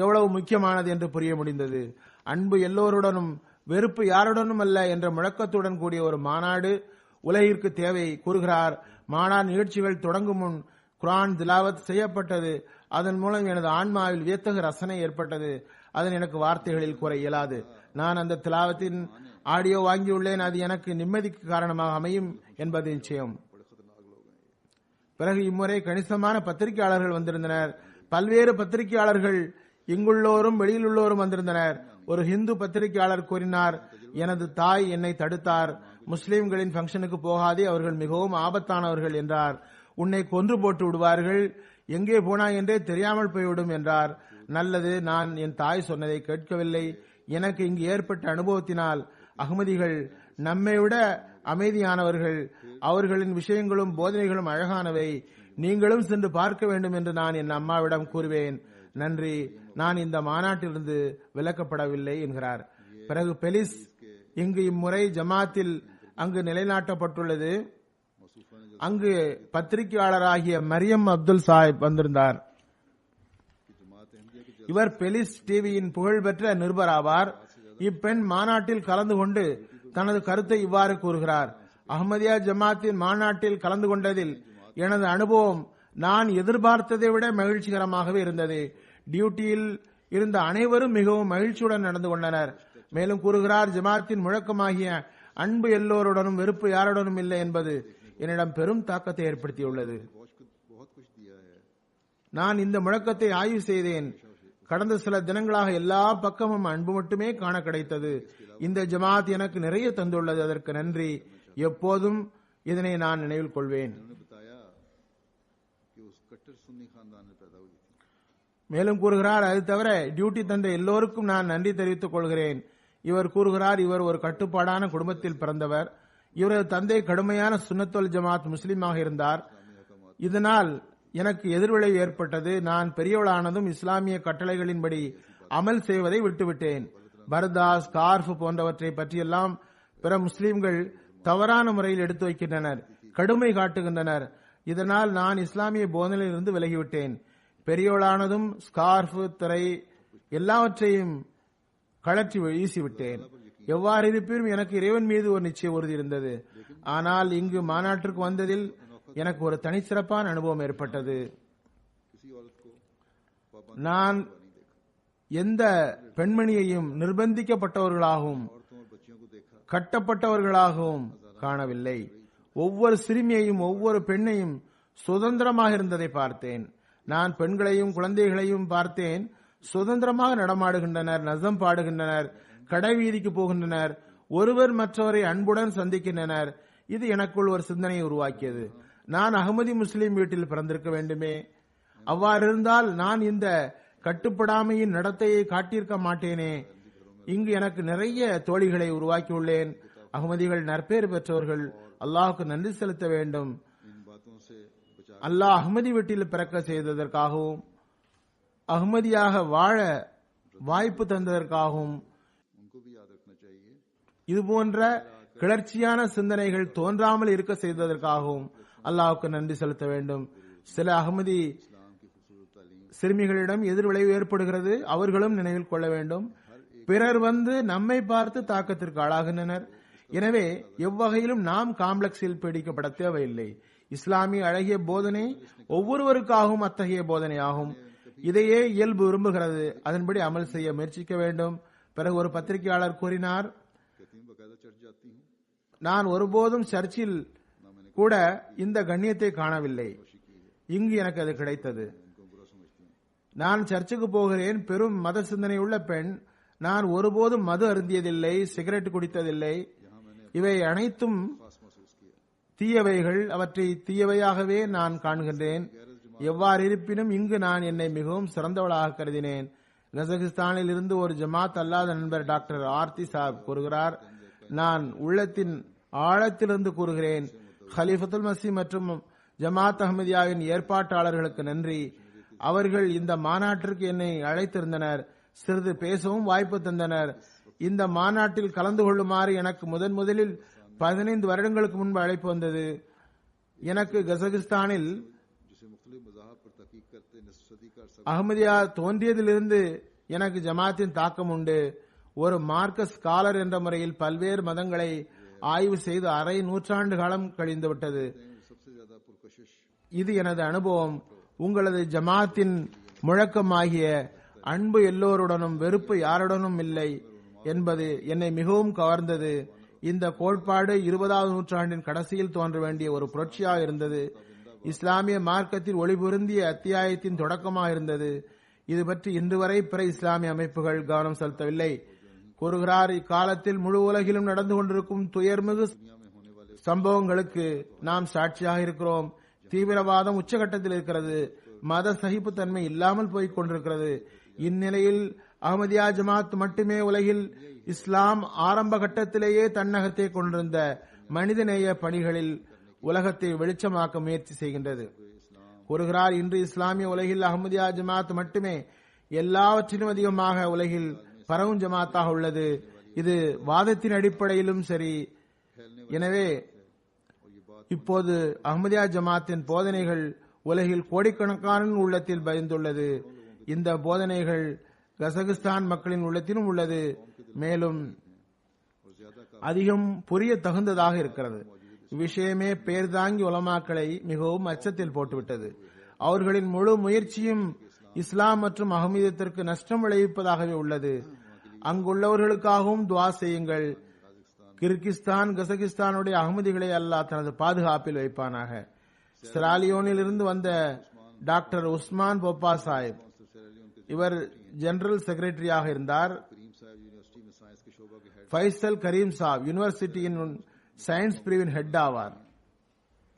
எவ்வளவு முக்கியமானது என்று புரிய முடிந்தது. அன்பு எல்லோருடனும், வெறுப்பு யாருடனும் அல்ல என்ற முழக்கத்துடன் கூடிய ஒரு மாநாடு உலகிற்கு தேவை. கூறுகிறார், மாநாடு நிகழ்ச்சிகள் தொடங்கும் முன் குர்ஆன் திலாவத் செய்யப்பட்டது. அதன் மூலம் எனது ஆன்மாவில் வியத்தகு ரசனை ஏற்பட்டது. அதன் எனக்கு வார்த்தைகளில் கூற இயலாது. நான் அந்த திலாவத்தின் ஆடியோ வாங்கியுள்ளேன். அது எனக்கு நிம்மதிக்கு காரணமாக அமையும் என்பது நிச்சயம். பிறகு இம்முறை கணிசமான பத்திரிகையாளர்கள் வந்திருந்தனர். பல்வேறு பத்திரிகையாளர்கள் இங்குள்ளோரும் வெளியிலுள்ளோரும் வந்திருந்தனர். ஒரு ஹிந்து பத்திரிகையாளர் கூறினார், எனது தாய் என்னை தடுத்தார். முஸ்லிம்களின் பங்கனுக்கு போகாதே, அவர்கள் மிகவும் ஆபத்தானவர்கள் என்றார். உன்னை கொன்று போட்டு விடுவார்கள், எங்கே போனாய் என்றே தெரியாமல் போய்விடும் என்றார். நல்லது, நான் என் தாய் சொன்னதை கேட்கவில்லை. எனக்கு இங்கு ஏற்பட்ட அனுபவத்தினால் அஹ்மதிகள் நம்மை விட அமைதியானவர்கள், அவர்களின் விஷயங்களும் போதனைகளும் அழகானவை, நீங்களும் சென்று பார்க்க வேண்டும் என்று நான் என் அம்மாவிடம் கூறுவேன். நன்றி, நான் இந்த மாநாட்டிலிருந்து விலக்கப்படவில்லை என்கிறார். பிறகு பெலிஸ் இங்கு இம்முறை ஜமாத்தில் அங்கு நிலைநாட்டப்பட்டுள்ளது. அங்கு பத்திரிகையாளராகிய மரியம் அப்துல் சாஹிப் வந்திருந்தார். இவர் பெலிஸ் டிவியின் புகழ்பெற்ற நிருபர் ஆவார். இப்பெண் மாநாட்டில் கலந்து கொண்டு தனது கருத்தை இவ்வாறு கூறுகிறார். அஹ்மதியா ஜமாத்தின் மாநாட்டில் கலந்து கொண்டதில் எனது அனுபவம் நான் எதிர்பார்த்ததை விட மகிழ்ச்சிகரமாகவே இருந்தது. டியூட்டியில் இருந்த அனைவரும் மிகவும் மகிழ்ச்சியுடன் நடந்து கொண்டனர். மேலும் கூறுகிறார், ஜமாத்தின் முழக்கமாகிய அன்பு எல்லோருடனும் வெறுப்பு யாருடனும் இல்லை என்பது என்னிடம் பெரும் தாக்கத்தை ஏற்படுத்தியுள்ளது. நான் இந்த முழக்கத்தை ஆய்வு செய்தேன். கடந்த சில தினங்களாக எல்லா பக்கமும் அன்பு மட்டுமே காண கிடைத்தது. இந்த ஜமாத் எனக்கு நிறைய தந்துள்ளது. அதற்கு நன்றி. எப்போதும் இதனை நான் நினைவில் கொள்வேன். மேலும் கூறுகிறார், அது தவிர டியூட்டி தந்த எல்லோருக்கும் நான் நன்றி தெரிவித்துக் கொள்கிறேன். இவர் கூறுகிறார், இவர் ஒரு கட்டுப்பாடான குடும்பத்தில் பிறந்தவர். இவரது தந்தை கடுமையான சுன்னத்துல் ஜமாத் முஸ்லீமாக இருந்தார். இதனால் எனக்கு எதிர்விளைவு ஏற்பட்டது. நான் பெரியவளானதும் இஸ்லாமிய கட்டளைகளின்படி அமல் செய்வதை விட்டுவிட்டேன். பர்தா, ஸ்கார்ஃப் போன்றவற்றை பற்றியெல்லாம் பிற முஸ்லீம்கள் தவறான முறையில் எடுத்து வைக்கின்றனர், கடுமை காட்டுகின்றனர். இதனால் நான் இஸ்லாமிய போதனையிலிருந்து விலகிவிட்டேன். பெரியவளானதும் ஸ்கார்ஃப், திரை எல்லாவற்றையும் கழற்றி வீசிவிட்டேன். எவ்வாறு இருப்பினும் எனக்கு இறைவன் மீது ஒரு நிச்சய உறுதி இருந்தது. ஆனால் இங்கு மாநாட்டிற்கு வந்ததில் எனக்கு ஒரு தனிச்சிறப்பான அனுபவம் ஏற்பட்டது. நான் எந்த பெண்மணியையும் நிர்பந்திக்கப்பட்டவர்களாகவும் கட்டப்பட்டவர்களாகவும் காணவில்லை. ஒவ்வொரு சிறுமியையும் ஒவ்வொரு பெண்ணையும் சுதந்திரமாக இருந்ததை பார்த்தேன். நான் பெண்களையும் குழந்தைகளையும் பார்த்தேன். சுதந்திரமாக நடமாடுகின்றனர், நசம் பாடுகின்றனர், கடை வீதிக்கு போகின்றனர், ஒருவர் மற்றவரை அன்புடன் சந்திக்கின்றனர். இது எனக்குள் ஒரு சிந்தனையை உருவாக்கியது. நான் அகமதி முஸ்லீம் வீட்டில் பிறந்திருக்க வேண்டுமே. அவ்வாறு இருந்தால் நான் இந்த கட்டுப்படாமையின் நடத்தையை காட்டியிருக்க மாட்டேனே. இங்கு எனக்கு நிறைய தோழிகளை உருவாக்கியுள்ளேன். அகமதிகள் நற்பேறு பெற்றவர்கள். அல்லாஹுக்கு நன்றி செலுத்த வேண்டும். அல்லாஹ் அகமதி வீட்டில் பிறக்க செய்ததற்காகவும் அகமதியாக வாழ வாய்ப்பு தந்ததற்காகவும் இதுபோன்ற கிளர்ச்சியான சிந்தனைகள் தோன்றாமல் இருக்க செய்ததற்காகவும் அல்லாஹுக்கு நன்றி செலுத்த வேண்டும். சில அகமதி சிறுமிகளிடம் எதிர்விளைவு ஏற்படுகிறது, அவர்களும் நினைவில் கொள்ள வேண்டும். பிறர் வந்து நம்மை பார்த்து தாக்கத்திற்கு ஆளாகின்றனர். எனவே எவ்வகையிலும் நாம் காம்ப்ளெக்ஸில் பிடிக்கப்பட தேவையில்லை. இஸ்லாமிய அழகிய போதனை ஒவ்வொருவருக்காகவும் அத்தகைய போதனையாகும். இதையே இயல்பு விரும்புகிறது. அதன்படி அமல் செய்ய முயற்சிக்க வேண்டும். பிறகு ஒரு பத்திரிகையாளர் கூறினார், நான் ஒருபோதும் சர்ச்சில் கூட இந்த கண்ணியத்தை காணவில்லை. இங்கு எனக்கு அது கிடைத்தது. நான் சர்ச்சுக்கு போகிறேன். பெரும் மத சிந்தனை உள்ள பெண். நான் ஒருபோதும் மது அருந்தியதில்லை, சிகரெட் குடித்ததில்லை. இவை அனைத்தும் தீயவைகள். அவற்றை தீயவையாகவே நான் காண்கின்றேன். எவ்வாறு இருப்பினும் இங்கு நான் என்னை மிகவும் சிறந்தவளாக கருதினேன். கசகிஸ்தானில் இருந்து ஒரு ஜமாத் அல்லாத நண்பர் டாக்டர் ஆர்த்தி சாப் கூறுகிறார், நான் உள்ளத்தின் ஆழத்திலிருந்து கூறுகிறேன், ஹலீஃபத்துல் மசி மற்றும் ஜமாத் அஹ்மதியாவின் ஏற்பாட்டாளர்களுக்கு நன்றி. அவர்கள் இந்த மாநாட்டிற்கு என்னை அழைத்திருந்தனர். சிறிது பேசவும் வாய்ப்பு தந்தனர். இந்த மாநாட்டில் கலந்து கொள்ளுமாறு எனக்கு முதலில் 15 வருடங்களுக்கு முன்பு அழைப்பு வந்தது. எனக்கு கசகிஸ்தானில் அஹ்மதியா தோன்றியதிலிருந்து எனக்கு ஜமாத்தின் தாக்கம் உண்டு. ஒரு மார்க்க ஸ்காலர் என்ற முறையில் பல்வேறு மதங்களை ஆய்வு செய்து அரை நூற்றாண்டு காலம் கழிந்துவிட்டது. இது எனது அனுபவம். உங்களது ஜமாத்தின் முழக்கமாகிய அன்பு எல்லோருடனும், வெறுப்பு யாருடனும் இல்லை என்பது என்னை மிகவும் கவர்ந்தது. இந்த கோட்பாடு 20வது நூற்றாண்டின் கடைசியில் தோன்ற வேண்டிய ஒரு புரட்சியாக இருந்தது. இஸ்லாமிய மார்க்கத்தில் ஒளிபுருந்திய அத்தியாயத்தின் தொடக்கமாக இருந்தது. இது பற்றி இன்று வரை பிற இஸ்லாமிய அமைப்புகள் கவனம் செலுத்தவில்லை. கூறுகிறார், இக்காலத்தில் முழு உலகிலும் நடந்து கொண்டிருக்கும் துயர்மிகு சம்பவங்களுக்கு நாம் சாட்சியாக இருக்கிறோம். தீவிரவாதம் உச்சகட்டத்தில் இருக்கிறது. மத சகிப்புத்தன்மை இல்லாமல் போய்க் கொண்டிருக்கிறது. இந்நிலையில் அஹ்மதியா ஜமாத் மட்டுமே உலகில் இஸ்லாம் ஆரம்ப கட்டத்திலேயே தன்னகத்தை கொண்டிருந்த மனிதநேய பணிகளில் உலகத்தை வெளிச்சமாக்க முயற்சி செய்கின்றது. கூறுகிறார், இன்று இஸ்லாமிய உலகில் அஹ்மதியா ஜமாத் மட்டுமே எல்லாவற்றிலும் அதிகமாக உலகில் பரவும் ஜமாத்தாக உள்ளது. இது வாதத்தின் அடிப்படையிலும் சரி. எனவே இப்போது அஹ்மதியா ஜமாத்தின் போதனைகள் உலகில் கோடிக்கணக்கான உள்ளத்தில் பயந்துள்ளது. இந்த போதனைகள் கசகிஸ்தான் மக்களின் உள்ளத்திலும் உள்ளது. மேலும் அதிகம் புரிய தகுந்ததாக இருக்கிறது. இவ்விஷயமே பேர்தாங்கி உலமாக்களை மிகவும் அச்சத்தில் போட்டுவிட்டது. அவர்களின் முழு முயற்சியும் இஸ்லாம் மற்றும் அஹ்மதியத்திற்கு நஷ்டம் விளைவிப்பதாகவே உள்ளது. அங்குள்ளவர்களுக்காகவும் துவா செய்யுங்கள். கிர்கிஸ்தான், கசகிஸ்தானுடைய அகமதிகளை அல்லாஹ் தனது பாதுகாப்பில் வைப்பானாக. சிராலியோனில் இருந்து வந்த டாக்டர் உஸ்மான் போப்பா சாஹிப் இவர் ஜெனரல் செக்ரட்டரியாக இருந்தார். करीम साहब यूनिवर्सिटी में साइंस के शोबा के हेड, ஃபைசல் கரீம் சாப் யூனிவர்சிட்டியின் சயின்ஸ் பிரிவின் ஹெட் ஆவார்.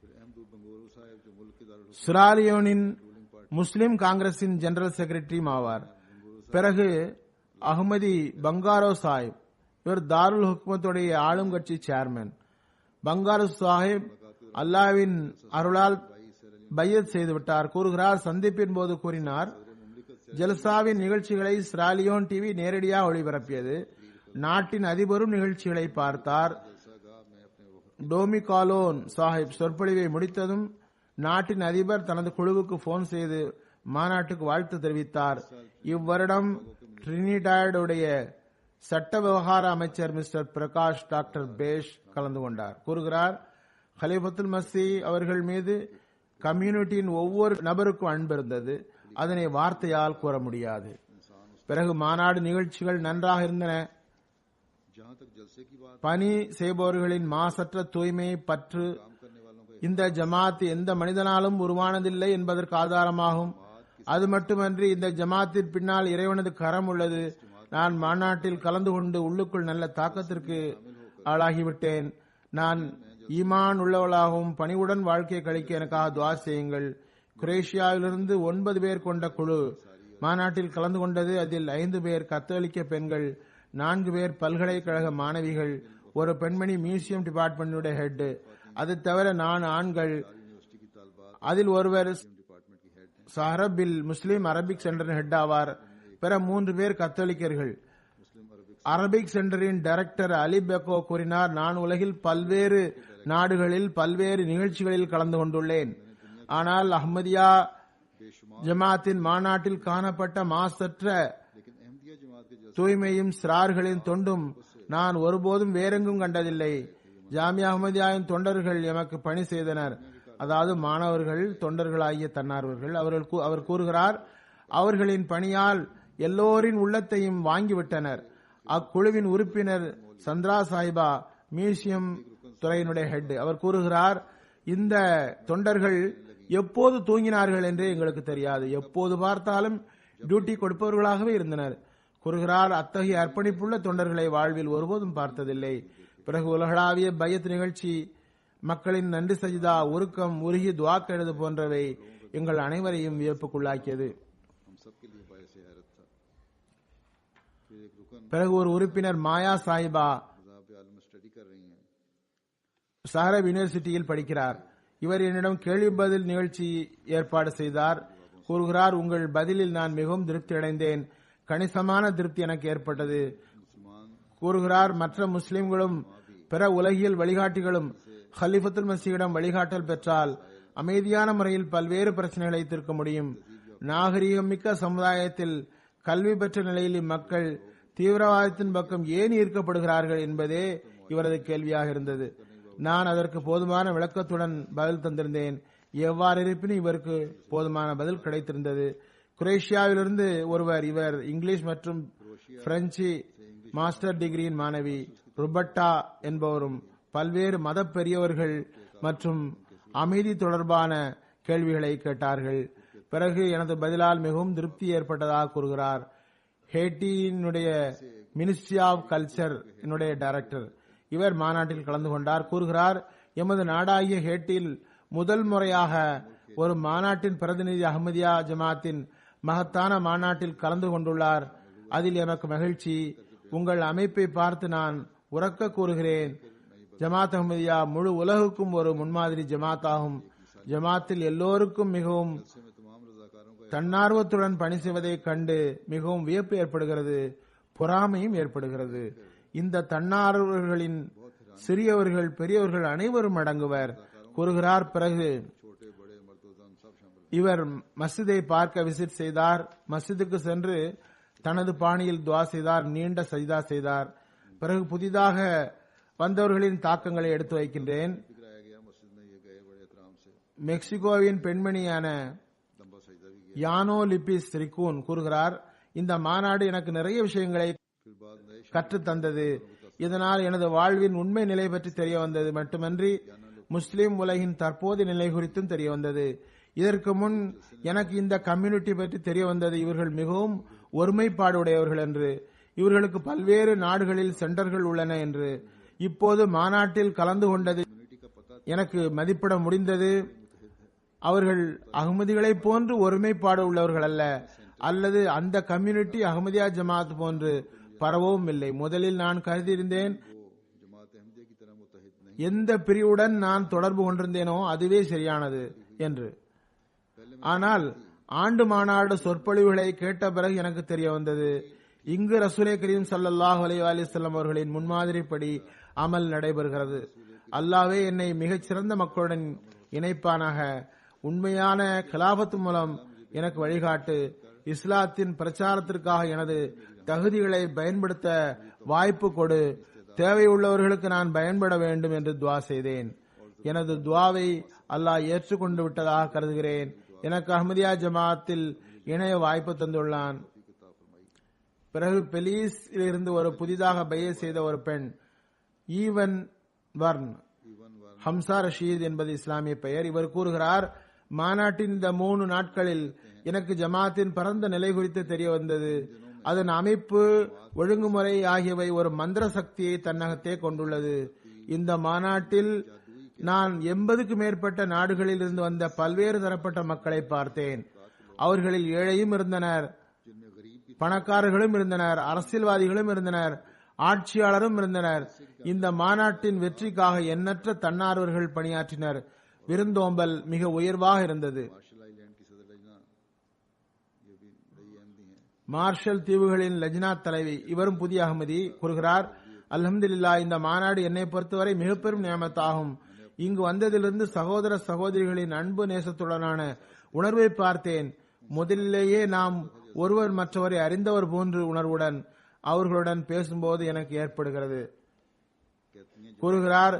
फिर अहमद बंगोरू साहब जो मुल्क के दारुल சிராலியோனின் முஸ்லிம் காங்கிரசின் ஜெனரல் செக்ரட்டரியும் ஆவார். பிறகு அஹ்மதி பங்காரோ சாஹிப், இவர் தாருல் ஹுக்மத்துடைய ஆளும் கட்சி சேர்மன். பங்காரோ சாஹிப் அல்லாவின் அருளால் பையத் செய்துவிட்டார் கூறுகிறார். சந்திப்பின் போது கூறினார், ஜல்சாவின் நிகழ்ச்சிகளை சிராலியோன் டிவி நேரடியாக ஒளிபரப்பியது. நாட்டின் அதிபரும் நிகழ்ச்சிகளை பார்த்தார். டோமிகாலோன் சாஹிப் சொற்பொழிவை முடித்ததும் நாட்டின் அதிபர் தனது குழுவுக்கு போன் செய்து மாநாட்டுக்கு வாழ்த்து தெரிவித்தார். இவ்வருடம் ட்ரினிடாடுடைய சட்ட விவகார அமைச்சர் மிஸ்டர் பிரகாஷ் டாக்டர் பேஷ் கலந்து கொண்டார் கூறுகிறார். ஹலிஃபத்துல் மசி அவர்கள் மீது கம்யூனிட்டியின் ஒவ்வொரு நபருக்கும் அன்பு இருந்தது. அதனை வார்த்தையால் கூற முடியாது. பிறகு மாநாடு நிகழ்ச்சிகள் நன்றாக இருந்தன. जहां तक जलसे की बात, பணி செய்பவர்களின் மாசற்ற தூய்மை பற்று இந்த ஜமாத் எந்த மனிதனாலும் உருவானதில்லை என்பதற்கு ஆதாரமாகும். அது மட்டுமன்றி இந்த ஜமாத்தின் பின்னால் இறைவனது கரம் உள்ளது. நான் மாநாட்டில் கலந்து கொண்டு உள்ளுக்குள் நல்ல தாக்கத்திற்கு ஆளாகிவிட்டேன். நான் ஈமான் உள்ளவளாகவும் பணிவுடன் வாழ்க்கையை கழிக்க எனக்காக துஆ செய்யுங்கள். குரேஷியாவிலிருந்து 9 பேர் கொண்ட குழு மாநாட்டில் கலந்து கொண்டது. அதில் 5 பேர் கத்தோலிக்க பெண்கள், 4 பேர் பல்கலைக்கழக மாணவிகள், ஒரு பெண்மணி மியூசியம் டிபார்ட்மெண்டுடைய ஹெட், அது தவிர 4 ஆண்கள். அதில் ஒருவர் சஹரபில் முஸ்லிம் அரபிக் சென்டரின் ஹெட் ஆவார். பிற 3 பேர் கத்தோலிக்கர்கள். அரபிக் சென்டரின் டைரக்டர் அலி பெக்கோ கூறினார், நான் உலகில் பல்வேறு நாடுகளில் பல்வேறு நிகழ்ச்சிகளில் கலந்து கொண்டுள்ளேன். ஆனால் அஹ்மதியா ஜமாத்தின் மாநாட்டில் காணப்பட்ட மாசற்ற தூய்மையும் சிறார்களின் தொண்டும் நான் ஒருபோதும் வேறெங்கும் கண்டதில்லை. ஜாமியா அஹ்மதியாவின் தொண்டர்கள் எமக்கு பணி செய்தனர், அதாவது மாணவர்கள் தொண்டர்களாகிய தன்னார்வர்கள். அவர் கூறுகிறார், அவர்களின் பணியால் எல்லோரின் உள்ளத்தையும் வாங்கிவிட்டனர். அக்குழுவின் உறுப்பினர் சந்திரா சாஹிபா மியூசியம் துறையினுடைய ஹெட். அவர் கூறுகிறார், இந்த தொண்டர்கள் எப்போது தூங்கினார்கள் என்றே எங்களுக்கு தெரியாது. எப்போது பார்த்தாலும் டியூட்டி கொடுப்பவர்களாகவே இருந்தனர். கூறுகிறார், அத்தகைய அர்ப்பணிப்புள்ள தொண்டர்களை வாழ்வில் ஒருபோதும் பார்த்ததில்லை. பிறகு உலகளாவிய பையத் நிகழ்ச்சி, மக்களின் நன்றி சஜிதா, உருக்கம், உருகி துஆக் எழுது போன்றவை எங்கள் அனைவரையும் வியப்புக்குள்ளாக்கியது. பிறகு ஒரு உறுப்பினர் மாயா சாஹிபா சஹரப் யூனிவர்சிட்டியில் படிக்கிறார். இவர் என்னிடம் கேள்வி பதில் நிகழ்ச்சி ஏற்பாடு செய்தார். கூறுகிறார், உங்கள் பதிலில் நான் மிகவும் திருப்தி அடைந்தேன். கணிசமான திருப்தி எனக்கு ஏற்பட்டது. கூறுகிறார், மற்ற முஸ்லிம்களும் பிற உலகியல் வழிகாட்டிகளும் ஹலிஃபத்துல் மசீஹிடம் வழிகாட்டல் பெற்றால் அமைதியான முறையில் பல்வேறு பிரச்சனைகளை தீர்க்க முடியும். நாகரிகமிக்க சமுதாயத்தில் கல்வி பெற்ற நிலையில் இம்மக்கள் தீவிரவாதத்தின் பக்கம் ஏன் ஈர்க்கப்படுகிறார்கள் என்பதே இவரது கேள்வியாக இருந்தது. நான் அதற்கு போதுமான விளக்கத்துடன் பதில் தந்திருந்தேன். எவ்வாறு இருப்பினும் இவருக்கு போதுமான பதில் கிடைத்திருந்தது. குரேஷியாவிலிருந்து ஒருவர், இவர் இங்கிலீஷ் மற்றும் பிரெஞ்சு மாஸ்டர் டிகிரியின் மாணவி ருபட்டா என்பவரும் பல்வேறு மத பெரியவர்கள் மற்றும் அமைதி தொடர்பான கேள்விகளை கேட்டார்கள். பிறகு எனது பதிலால் மிகவும் திருப்தி ஏற்பட்டதாக கூறுகிறார். ஹேட்டியினுடைய மினிஸ்ட்ரி ஆஃப் கல்ச்சர் என்னுடைய டைரக்டர், இவர் மாநாட்டில் கலந்து கொண்டார். கூறுகிறார், எமது நாடாகிய ஹேட்டியில் முதல் முறையாக ஒரு மாநாட்டின் பிரதிநிதி அஹ்மதியா ஜமாத்தின் மகத்தான மாநாட்டில் கலந்து கொண்டுள்ளார். அதில் எனக்கு மகிழ்ச்சி. உங்கள் அமைப்பை பார்த்து நான் உரக்க கூறுகிறேன், ஜமாத் அஹ்மதியா முழு உலகுக்கும் ஒரு முன்மாதிரி ஜமாத் ஆகும். ஜமாத்தில் எல்லோருக்கும் மிகவும் தன்னார்வத்துடன் பணி செய்வதை கண்டு மிகவும் வியப்பு ஏற்படுகிறது, பொறாமையும் ஏற்படுகிறது. இந்த தன்னார்வர்களின் சிறியவர்கள் பெரியவர்கள் அனைவரும் அடங்குவர் கூறுகிறார். பிறகு இவர் மஸ்ஜிதை பார்க்க விசிட் செய்தார். மஸ்ஜிதுக்கு சென்று தனது பாணியில் துஆ செய்தார், நீண்ட சஜிதா செய்தார். பிறகு புதிதாக வந்தவர்களின் தாக்கங்களை எடுத்து வைக்கின்றேன். மெக்சிகோவின் பெண்மணியான யானோ லிபிஸ் ரிகூன் கூறுகிறார், இந்த மாநாடு எனக்கு நிறைய விஷயங்களை கற்றுத் தந்தது. இதனால் எனது வாழ்வின் உண்மை நிலை பற்றி தெரிய வந்தது மட்டுமன்றி முஸ்லிம் உலகின் தற்போதைய நிலை குறித்தும் தெரிய வந்தது. இதற்கு முன் எனக்கு இந்த கம்யூனிட்டி பற்றி தெரிய வந்தது. இவர்கள் மிகவும் ஒருமைப்பாடு உடையவர்கள் என்று, இவர்களுக்கு பல்வேறு நாடுகளில் சென்டர்கள் உள்ளன என்று. இப்போது மாநாட்டில் கலந்து கொண்டது எனக்கு மதிப்பிட முடிந்தது. அவர்கள் அகமதிகளை போன்று ஒருமைப்பாடு உள்ளவர்கள் அல்ல, அல்லது அந்த கம்யூனிட்டி அகமதியா ஜமாத் போன்று பரவவும் இல்லை. முதலில் நான் கருதியிருந்தேன் எந்த பிரிவுடன் நான் தொடர்பு கொண்டிருந்தேனோ அதுவே சரியானது என்று. ஆனால் ஆண்டு மாநாடு சொற்பொழிவுகளை கேட்ட பிறகு எனக்கு தெரிய வந்தது, இங்கு ரசூலே கரீம் ஸல்லல்லாஹு அலைஹி வஸல்லம் அவர்களின் முன்மாதிரிப்படி அமல் நடைபெறுகிறது. அல்லாஹ்வே என்னை மிகச் சிறந்த மக்களுடன் இணைப்பானாக. உண்மையான கிலாபத்து மூலம் எனக்கு வழிகாட்டு. இஸ்லாத்தின் பிரச்சாரத்திற்காக எனது தகுதிகளை பயன்படுத்த வாய்ப்பு கொடு. தேவையுள்ளவர்களுக்கு நான் பயன்பட வேண்டும் என்று துவா செய்தேன். எனது துவாவை அல்லாஹ் ஏற்றுக்கொண்டு விட்டதாக கருதுகிறேன். எனக்கு அஹ்மதியா ஜமாத்தில் இணைய வாய்ப்பு தந்துள்ளான். பிறகு பெலீஸில் இருந்து ஒரு புதிதாக பையத் செய்த ஒரு பெண், ஈவன் வர்ன் ஹம்சா ரஷீத் என்பது இஸ்லாமிய பெயர். இவர் கூறுகிறார், மாநாட்டின் இந்த 3 நாட்களில் எனக்கு ஜமாத்தின் பரந்த நிலை குறித்து தெரிய வந்தது. அதன் அமைப்பு, ஒழுங்குமுறை ஆகியவை ஒரு மந்திர சக்தியை தன்னகத்தே கொண்டுள்ளது. இந்த மாநாட்டில் நான் 80க்கு மேற்பட்ட நாடுகளில் இருந்து வந்த பல்வேறு தரப்பட்ட மக்களை பார்த்தேன். அவர்களில் ஏழையும் இருந்தனர், பணக்காரர்களும் இருந்தனர், அரசியல்வாதிகளும் இருந்தனர், ஆட்சியாளரும் இருந்தனர். இந்த மாநாட்டின் வெற்றிக்காக எண்ணற்ற தன்னார்வர்கள் பணியாற்றினர். விருந்தோம்பல் மிக உயர்வாக இருந்தது. மார்ஷல் தீவுகளின் லஜ்னா தலைவி, இவரும் புதிய அகமதி, கூறுகிறார், அல்ஹம்துலில்லாஹ், இந்த மாநாடு என்னை பொறுத்தவரை மிக பெரும் நியமத்தாகும். இங்கு வந்ததிலிருந்து சகோதர சகோதரிகளின் அன்பு நேசத்துடனான உணர்வை பார்த்தேன். முதலிலேயே நாம் ஒருவர் மற்றவரை அறிந்தவர் போன்று உணர்வுடன் அவர்களுடன் பேசும்போது எனக்கு ஏற்படுகிறது. கூறுகிறார்,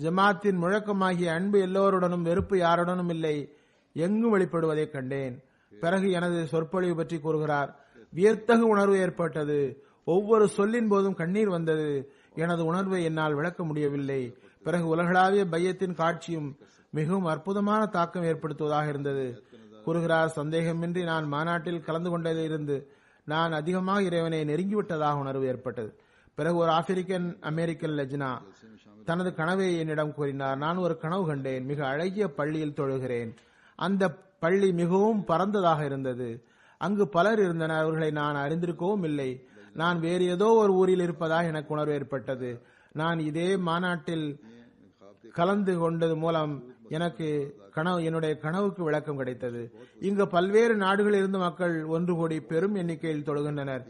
ஜமாத்தின் முழக்கமாகிய அன்பு எல்லோருடனும், வெறுப்பு யாருடனும் இல்லை, எங்கும் வெளிப்படுவதை கண்டேன். பிறகு எனது சொற்பொழிவு பற்றி கூறுகிறார், வியத்தகு உணர்வு ஏற்பட்டது. ஒவ்வொரு சொல்லின் போதும் கண்ணீர் வந்தது. எனது உணர்வை என்னால் விளக்க முடியவில்லை. பிறகு உலகளாவிய பையத்தின் காட்சியும் மிகவும் அற்புதமான தாக்கம் ஏற்படுத்துவதாக இருந்தது. கூறுகிறார், சந்தேகமின்றி நான் மாநாட்டில் கலந்து கொண்டதிலிருந்து நான் அதிகமாக இறைவனை நெருங்கிவிட்டதாக உணர்வு ஏற்பட்டது. பிறகு ஒரு ஆப்பிரிக்கன் அமெரிக்கன் லஜ்னா தனது கனவை என்னிடம் கூறினார். நான் ஒரு கனவு கண்டேன். மிக அழகிய பள்ளியில் தொழுகிறேன். அந்த பள்ளி மிகவும் பரந்ததாக இருந்தது. அங்கு பலர் இருந்தனர். அவர்களை நான் அறிந்திருக்கவும் இல்லை. நான் வேறு ஏதோ ஒரு ஊரில் இருப்பதாக எனக்கு உணர்வு ஏற்பட்டது. நான் இதே மாநாட்டில் கலந்து கொண்டது மூலம் எனக்கு என்னுடைய கனவுக்கு விளக்கம் கிடைத்தது. இங்கு பல்வேறு நாடுகளில் இருந்து மக்கள் ஒன்று கூடி பெரும் எண்ணிக்கையில் தொழுகின்றனர்.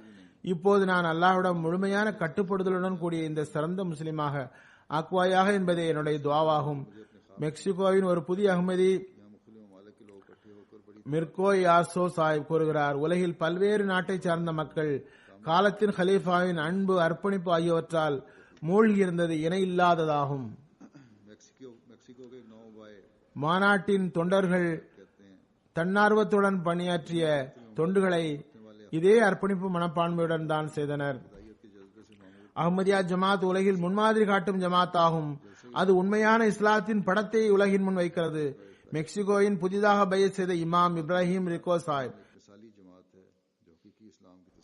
இப்போது நான் அல்லாஹ்விடம் முழுமையான கட்டுப்படுதலுடன் கூடிய இந்த சிறந்த முஸ்லிமாக ஆக்குவாயாக என்பதே என்னுடைய துவாவாகும். மெக்சிகோவின் ஒரு புதிய அகமதி மிர்கோ யார்சோ சாஹிப் கூறுகிறார், உலகில் பல்வேறு நாட்டை சார்ந்த மக்கள் காலத்தின் ஹலீஃபாவின் அன்பு, அர்ப்பணிப்பு ஆகியவற்றால் மூழ்கியிருந்தது இணை இல்லாததாகும். மாநாட்டின் தொண்டர்கள் தன்னார்வத்துடன் பணியாற்றிய தொண்டுகளை இதே அர்ப்பணிப்பு மனப்பான்மையுடன் தான் செய்தனர். அஹ்மதியா ஜமாத் உலகில் முன்மாதிரி காட்டும் ஜமாத் ஆகும். அது உண்மையான இஸ்லாத்தின் படத்தை உலகின் முன் வைக்கிறது. மெக்சிகோவின் புதிதாக பையத் செய்த இமாம் இப்ராஹிம் ரிகோ சாஹிப்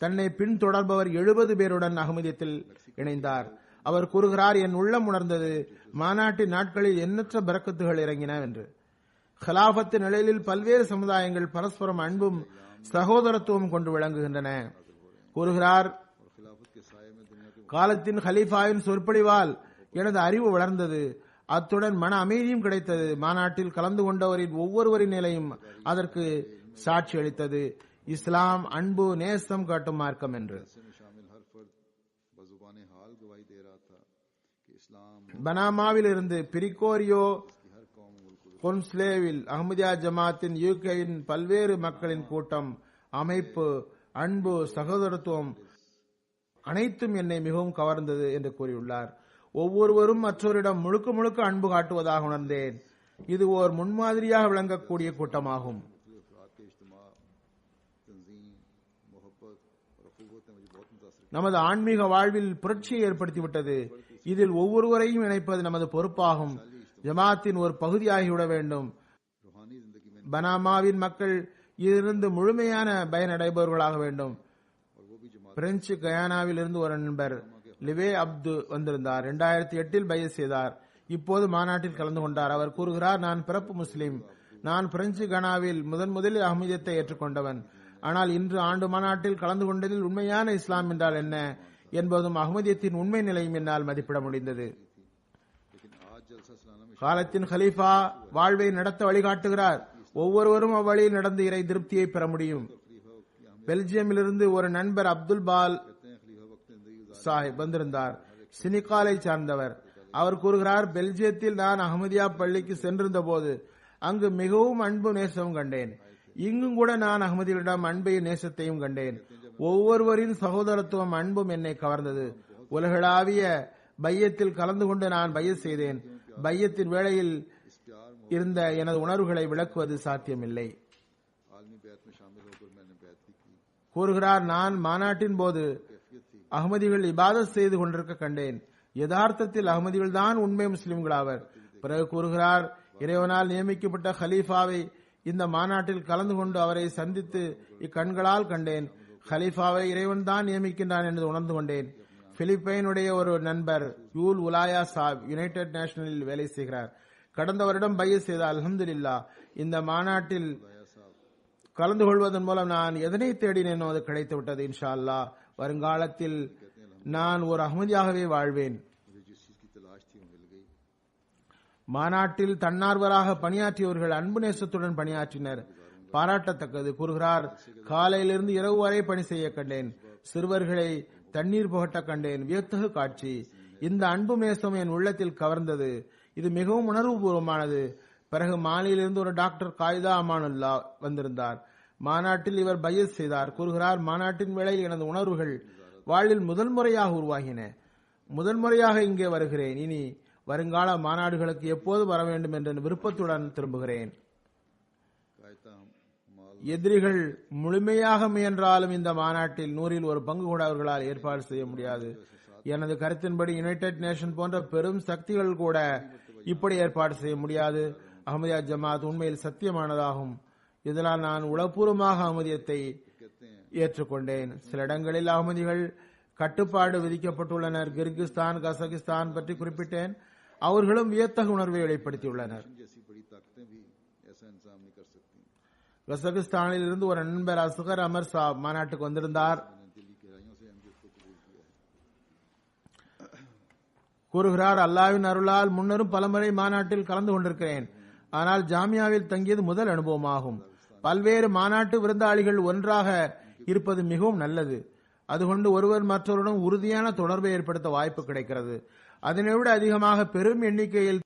தன்னை பின்தொடர்பவர் 70 பேருடன் அகமதியத்தில் இணைந்தார். அவர் கூறுகிறார், என் உள்ளம் உணர்ந்தது, மாநாட்டின் நாட்களில் எண்ணற்ற பரக்கத்துகள் இறங்கின என்று. ஹிலாஃபத்து நிலையில் பல்வேறு சமுதாயங்கள் பரஸ்பரம் அன்பும் சகோதரத்துவம் கொண்டு விளங்குகின்றன. கூறுகிறார், காலத்தின் ஹலீஃபாவின் சொற்பொழிவால் எனது அறிவு வளர்ந்தது. அத்துடன் மன அமைதியும் கிடைத்தது. மாநாட்டில் கலந்து கொண்டவரின் ஒவ்வொருவரின் நிலையும் அதற்கு சாட்சி அளித்தது. இஸ்லாம் அன்பு, நேசம் காட்டும் மார்க்கம் என்று. பனாமாவில் இருந்து பிரிகோரியோ கொன்ஸ்லேவில் அஹ்மதியா ஜமாத்தின் யூகேயின் பல்வேறு மக்களின் கூட்டம், அமைப்பு, அன்பு, சகோதரத்துவம் அனைத்தும் என்னை மிகவும் கவர்ந்தது என்று கூறியுள்ளார். ஒவ்வொருவரும் மற்றவரிடம் முழுக்க முழுக்க அன்பு காட்டுவதாக உணர்ந்தேன். இது ஓர் முன்மாதிரியாக விளங்கக்கூடிய கூட்டமாகும். நமது ஆன்மீக வாழ்வில் புரட்சியை ஏற்படுத்திவிட்டது. இதில் ஒவ்வொருவரையும் இணைப்பது நமது பொறுப்பாகும். ஜமாத்தின் ஒரு பகுதியாகிவிட வேண்டும். பனாமாவின் மக்கள் இதிலிருந்து முழுமையான பயனடைபவர்களாக வேண்டும். பிரெஞ்சு கயானாவில் இருந்து ஒரு நண்பர் லிவே அப்து வந்திருந்தார். 2008 பையத் செய்தார். இப்போது மாநாட்டில் கலந்து கொண்டார். அவர் கூறுகிறார், நான் பிறப்பு முஸ்லிம். நான் பிரெஞ்சு கயானாவில் முதலில் அஹ்மதியத்தை ஏற்றுக்கொண்டவன். ஆனால் இன்று ஆண்டு மாநாட்டில் கலந்து கொண்டதில் உண்மையான இஸ்லாம் என்றால் என்ன என்பதும் அஹ்மதியத்தின் உண்மை நிலையும் என்னால் மதிப்பிட முடிந்தது. காலத்தின் ஹலீஃபா வாழ்வை நடத்த வழிகாட்டுகிறார். ஒவ்வொருவரும் அவ்வழியில் நடந்து இறை திருப்தியை பெற முடியும். பெல்ஜியமிலிருந்து ஒரு நண்பர் அப்துல் பால் சாஹிப் வந்திருந்தார். சினிகாலை சார்ந்தவர். அவர் கூறுகிறார், பெல்ஜியத்தில் நான் அஹ்மதியா பள்ளிக்கு சென்றிருந்த போது அங்கு மிகவும் அன்பு நேசம் கண்டேன். இங்கும் கூட நான் அஹ்மதிகளிடம் அன்பையும் நேசத்தையும் கண்டேன். ஒவ்வொருவரின் சகோதரத்துவம் அன்பும் என்னை கவர்ந்தது. உலகளாவிய பையத்தில் கலந்து கொண்டு நான் பையத் செய்தேன். பையத்தின் வேளையில் இருந்த எனது உணர்வுகளை விளக்குவது சாத்தியமில்லை. கூறுகிறார், நான் மாநாட்டின் போது அஹ்மதிகள் இபாதத் செய்து கொண்டிருக்க கண்டேன். யதார்த்தத்தில் அஹ்மதிகள் தான் உண்மை முஸ்லிம்களாவர். பிறகு கூறுகிறார், இறைவனால் நியமிக்கப்பட்ட ஹலீஃபாவை இந்த மாநாட்டில் கலந்து கொண்டு அவரை சந்தித்து இக்கண்களால் கண்டேன். ஹலீஃபாவை இறைவன் தான் நியமிக்கின்றான் என்று உணர்ந்து கொண்டேன். பிலிப்பைனுடைய ஒரு நண்பர் யூல் உலாயா சாப் யுனைடெட் நேஷனலில் வேலை செய்கிறார். கடந்த வருடம் பையத் செய்தார். அல்ஹம்துலில்லாஹ், இந்த மாநாட்டில் கலந்து கொள்வதன் மூலம் நான் எதனை தேடினேனோ அது கிடைத்து விட்டது. இன்ஷா அல்லாஹ் வருங்காலத்தில் நான் ஒரு அஹ்மதியாகவே வாழ்வேன். மாநாட்டில் தன்னார்வராக பணியாற்றியவர்கள் அன்பு நேசத்துடன் பணியாற்றினர். பாராட்டத்தக்கது. கூறுகிறார், காலையிலிருந்து இரவு வரை பணி செய்ய கண்டேன். சிறுவர்களை தண்ணீர் புகட்ட கண்டேன். வியத்தகு காட்சி. இந்த அன்பு நேசம் என் உள்ளத்தில் கவர்ந்தது. இது மிகவும் உணர்வுபூர்வமானது. பிறகு மாலையிலிருந்து ஒரு டாக்டர் காயிதா அமானுல்லா வந்திருந்தார். மாநாட்டில் இவர் பையத் செய்தார். கூறுகிறார், மாநாட்டின் வேளையில் எனது உணர்வுகள் வாழ்வில் முதல் முறையாக உருவாகின. முதன்முறையாக இங்கே வருகிறேன். இனி வருங்கால மாநாடுகளுக்கு எப்போது வர வேண்டும் என்ற விருப்பத்துடன் திரும்புகிறேன். எதிரிகள் முழுமையாக முயன்றாலும் இந்த மாநாட்டில் 100ல் 1 பங்கு கூட அவர்களால் ஏற்பாடு செய்ய முடியாது. எனது கருத்தின்படி யுனைடெட் நேஷன் போன்ற பெரும் சக்திகள் கூட இப்படி ஏற்பாடு செய்ய முடியாது. அஹ்மதியா ஜமாத் உண்மையில் சத்தியமானதாகும். இதனால் நான் உளப்பூர்வமாக அஹ்மதியத்தை ஏற்றுக்கொண்டேன். சில இடங்களில் அஹ்மதிகள் கட்டுப்பாடு விதிக்கப்பட்டுள்ளனர். கிர்கிஸ்தான், கசகிஸ்தான் பற்றி குறிப்பிட்டேன். அவர்களும் வியத்தகு உணர்வை வெளிப்படுத்தியுள்ளனர். கசகிஸ்தானில் இருந்து ஒரு நண்பர் அஸ்கர் அமர் சாப் மாநாட்டுக்கு வந்திருந்தார். கூறுகிறார், அல்லாஹ்வின் அருளால் முன்னரும் பலமுறை மாநாட்டில் கலந்து கொண்டிருக்கிறேன். ஆனால் ஜாமியாவில் தங்கியது முதல் அனுபவமாகும். பல்வேறு மாநாட்டு விருந்தாளிகள் ஒன்றாக இருப்பது மிகவும் நல்லது. அதுகொண்டு ஒருவர் மற்றவருடன் உறுதியான தொடர்பை ஏற்படுத்த வாய்ப்பு கிடைக்கிறது. அதனை விட அதிகமாக பெரும் எண்ணிக்கையில்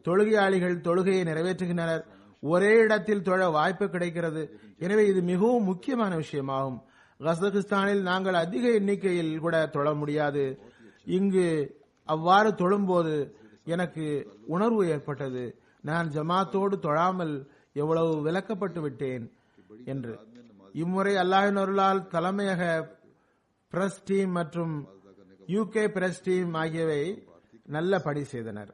தொழுகையாளிகள் தொழுகையை நிறைவேற்றுகின்றனர். ஒரே இடத்தில் தொழ வாய்ப்பு கிடைக்கிறது. எனவே இது மிகவும் முக்கியமான விஷயமாகும். கசகிஸ்தானில் நாங்கள் அதிக எண்ணிக்கையில் கூட தொழ முடியாது. இங்கு அவ்வாறு தொழும்போது எனக்கு உணர்வு ஏற்பட்டது, நான் ஜமாத்தோடு தொழாமல் எவ்வளவு விலக்கப்பட்டு விட்டேன் என்று. இம்முறை அல்லாஹ்வின் அருளால் தலைமையக பிரஸ் டீம் மற்றும் யூகே பிரஸ் டீம் ஆகியவை நல்ல பணி செய்தனர்.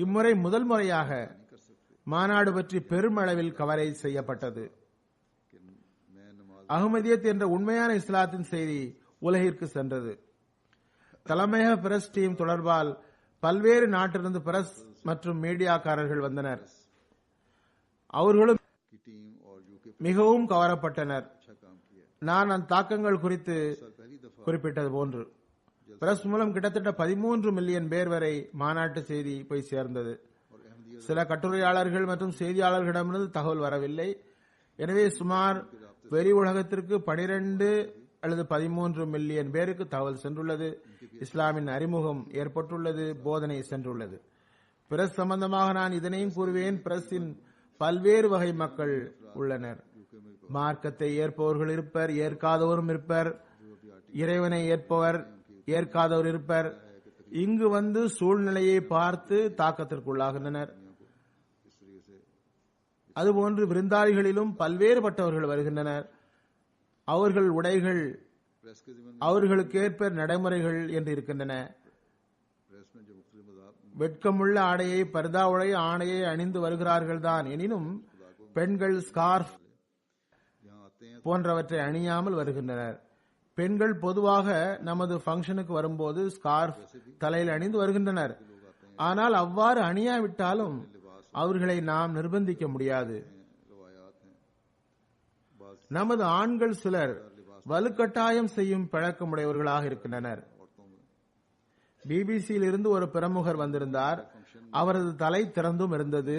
இம்முறை முதல் முறையாக மாநாடு பற்றி பெருமளவில் கவரேஜ் செய்யப்பட்டது. அஹ்மதியத் என்ற உண்மையான இஸ்லாத்தின் செய்தி உலகிற்கு சென்றது. தலைமையக பிரஸ் டீம் தொடர்பால் பல்வேறு நாட்டிலிருந்து பிரஸ் மற்றும் மீடியாக்காரர்கள் வந்தனர். அவர்களும் மிகவும் கவரப்பட்டனர். நான் அந்த தாக்கங்கள் குறித்து குறிப்பிட்டது போன்று பிரஸ் மூலம் கிட்டத்தட்ட 13 மில்லியன் பேர் வரை மாநாட்டு செய்தி போய் சேர்ந்தது. சில கட்டுரையாளர்கள் மற்றும் செய்தியாளர்களிடமிருந்து தகவல் வரவில்லை. எனவே சுமார் வெளி உலகத்திற்கு 12 அல்லது 13 மில்லியன் பேருக்கு தகவல் சென்றுள்ளது. இஸ்லாமின் அறிமுகம் ஏற்பட்டுள்ளது, போதனை சென்றுள்ளது. பிரஸ் சம்பந்தமாக நான் இதனையும் கூறுவேன். பிரஸின் பல்வேறு வகை மக்கள் உள்ளனர். மார்க்கத்தை ஏற்பவர்கள் இருப்பர், ஏற்காதவரும் இருப்பர். இறைவனை ஏற்பவர், ஏற்காதவர் இருப்பர். இங்கு வந்து சூழ்நிலையை பார்த்து தாக்கத்திற்குள்ளாகின்றனர். அதுபோன்று விருந்தாளிகளிலும் பல்வேறுபட்டவர்கள் வருகின்றனர். அவர்கள் உடைகள் அவர்களுக்கேற்ப நடைமுறைகள் என்று இருக்கின்றன. इसमें जो मुख्तलिफ मज़ाहब வெட்கமுள்ள ஆடையை பர்தாவுடைய ஆணையை அணிந்து வருகிறார்கள்தான். எனினும் பெண்கள் ஸ்கார்ஃப் यहाँ आते हैं போன்றவற்றை அணியாமல் வருகின்றனர். பெண்கள் பொதுவாக நமது ஃபங்க்ஷனுக்கு வரும்போது ஸ்கார்ஃப் தலையில் அணிந்து வருகின்றனர். ஆனால் அவ்வாறு அணியாவிட்டாலும் அவர்களை நாம் நிர்பந்திக்க முடியாது. रवायात हैं बाज़ நமது ஆண்கள் சிலர் வலுக்கட்டாயம் செய்யும் பழக்கமுடையவர்களாக இருக்கின்றனர். औरतों में பிபிசியில் இருந்து ஒரு பிரமுகர் வந்திருந்தார். அவரது தலை திறந்தும் இருந்தது.